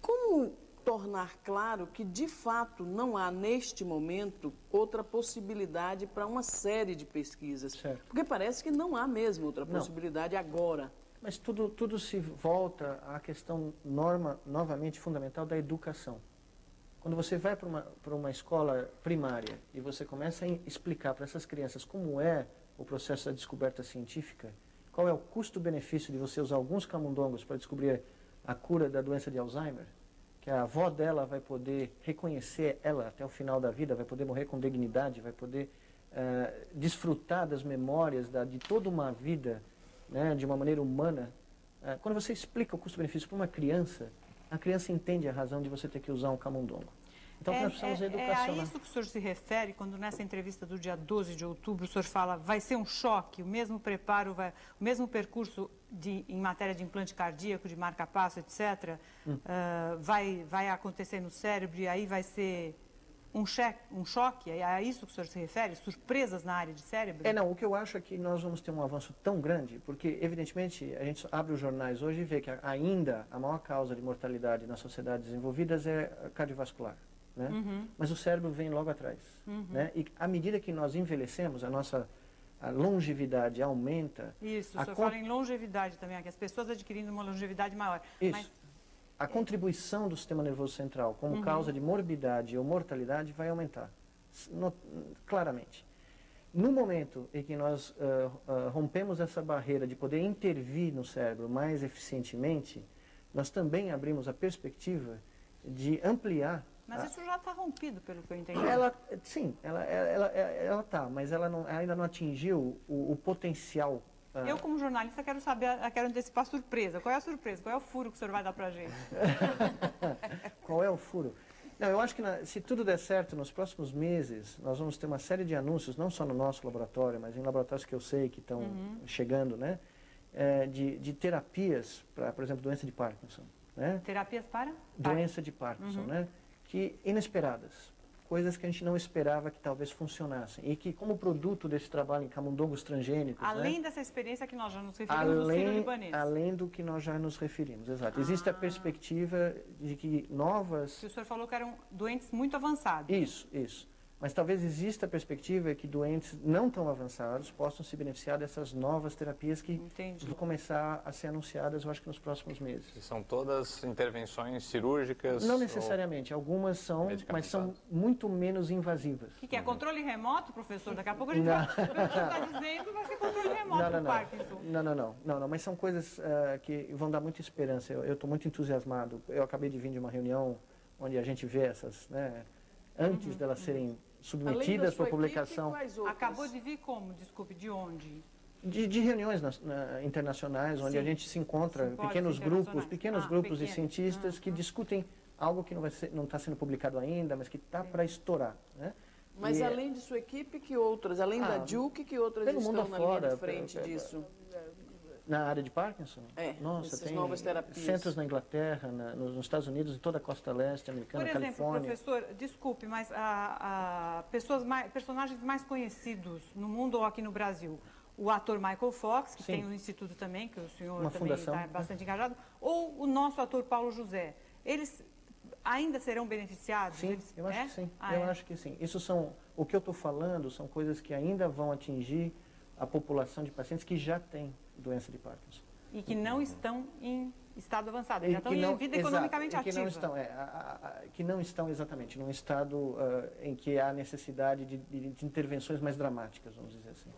Como tornar claro que, de fato, não há, neste momento, outra possibilidade para uma série de pesquisas? Certo. Porque parece que não há mesmo outra possibilidade agora. Mas tudo se volta à questão novamente fundamental da educação. Quando você vai para uma escola primária e você começa a explicar para essas crianças como é o processo da descoberta científica, qual é o custo-benefício de você usar alguns camundongos para descobrir a cura da doença de Alzheimer, que a avó dela vai poder reconhecer ela até o final da vida, vai poder morrer com dignidade, vai poder desfrutar das memórias de toda uma vida, né, de uma maneira humana. Quando você explica o custo-benefício para uma criança, a criança entende a razão de você ter que usar um camundongo. Então, nós precisamos educacionar. É a isso que o senhor se refere quando nessa entrevista do dia 12 de outubro o senhor fala vai ser um choque, o mesmo preparo, o mesmo percurso em matéria de implante cardíaco, de marca-passo, etc., vai acontecer no cérebro e aí vai ser um choque? É a isso que o senhor se refere? Surpresas na área de cérebro? O que eu acho é que nós vamos ter um avanço tão grande, porque, evidentemente, a gente abre os jornais hoje e vê que ainda a maior causa de mortalidade nas sociedades desenvolvidas é cardiovascular. Né? Mas o cérebro vem logo atrás. Né? E à medida que nós envelhecemos, a longevidade aumenta. Isso, o senhor fala em longevidade também, que as pessoas adquirindo uma longevidade maior. Isso. A contribuição do sistema nervoso central como causa de morbidade ou mortalidade vai aumentar, claramente. No momento em que nós rompemos essa barreira de poder intervir no cérebro mais eficientemente, nós também abrimos a perspectiva de ampliar. Mas isso já está rompido, pelo que eu entendi. Sim, ela está, mas ela ainda não atingiu o potencial. Eu, como jornalista, quero antecipar a surpresa. Qual é a surpresa? Qual é o furo que o senhor vai dar para a gente? Qual é o furo? Não, eu acho que se tudo der certo, nos próximos meses, nós vamos ter uma série de anúncios, não só no nosso laboratório, mas em laboratórios que eu sei que estão chegando, né? De terapias para, por exemplo, doença de Parkinson. Né? Terapias para? Doença de Parkinson, né? Que inesperadas. coisas que a gente não esperava que talvez funcionassem. E que, como produto desse trabalho em camundongos transgênicos... Além dessa experiência que nós já nos referimos do sírio-libanês. Além do que nós já nos referimos, exato. Existe a perspectiva de que novas... O senhor falou que eram doentes muito avançados. Isso. Mas talvez exista a perspectiva que doentes não tão avançados possam se beneficiar dessas novas terapias que vão começar a ser anunciadas, eu acho que nos próximos meses. E são todas intervenções cirúrgicas? Não necessariamente. Algumas são, mas são muito menos invasivas. O que é? Controle remoto, professor? Daqui a pouco a gente vai... O que você está dizendo vai ser controle remoto do Parkinson. Não, mas são coisas que vão dar muita esperança. Eu estou muito entusiasmado. Eu acabei de vir de uma reunião onde a gente vê essas, né, antes delas serem submetidas para publicação. Acabou de vir como? Desculpe, de onde? De reuniões internacionais, onde a gente se encontra, pequenos grupos de cientistas que discutem algo que não está sendo publicado ainda, mas que está para estourar, né? Mas além de sua equipe, que outras? Além da Duke, que outras estão na linha de frente disso? Na área de Parkinson? Nossa, tem novas terapias. Centros na Inglaterra, nos Estados Unidos, em toda a costa leste americana, Califórnia. Por exemplo, professor, desculpe, mas personagens mais conhecidos no mundo ou aqui no Brasil, o ator Michael Fox, que tem um instituto também, que o senhor também está bastante engajado, ou o nosso ator Paulo José, eles ainda serão beneficiados? Sim, eu acho que sim. Acho que sim. O que eu estou falando são coisas que ainda vão atingir a população de pacientes que já têm doença de Parkinson. E que não estão em estado avançado, já estão em vida economicamente ativa. Que não estão exatamente num estado em que há necessidade de intervenções mais dramáticas, vamos dizer assim.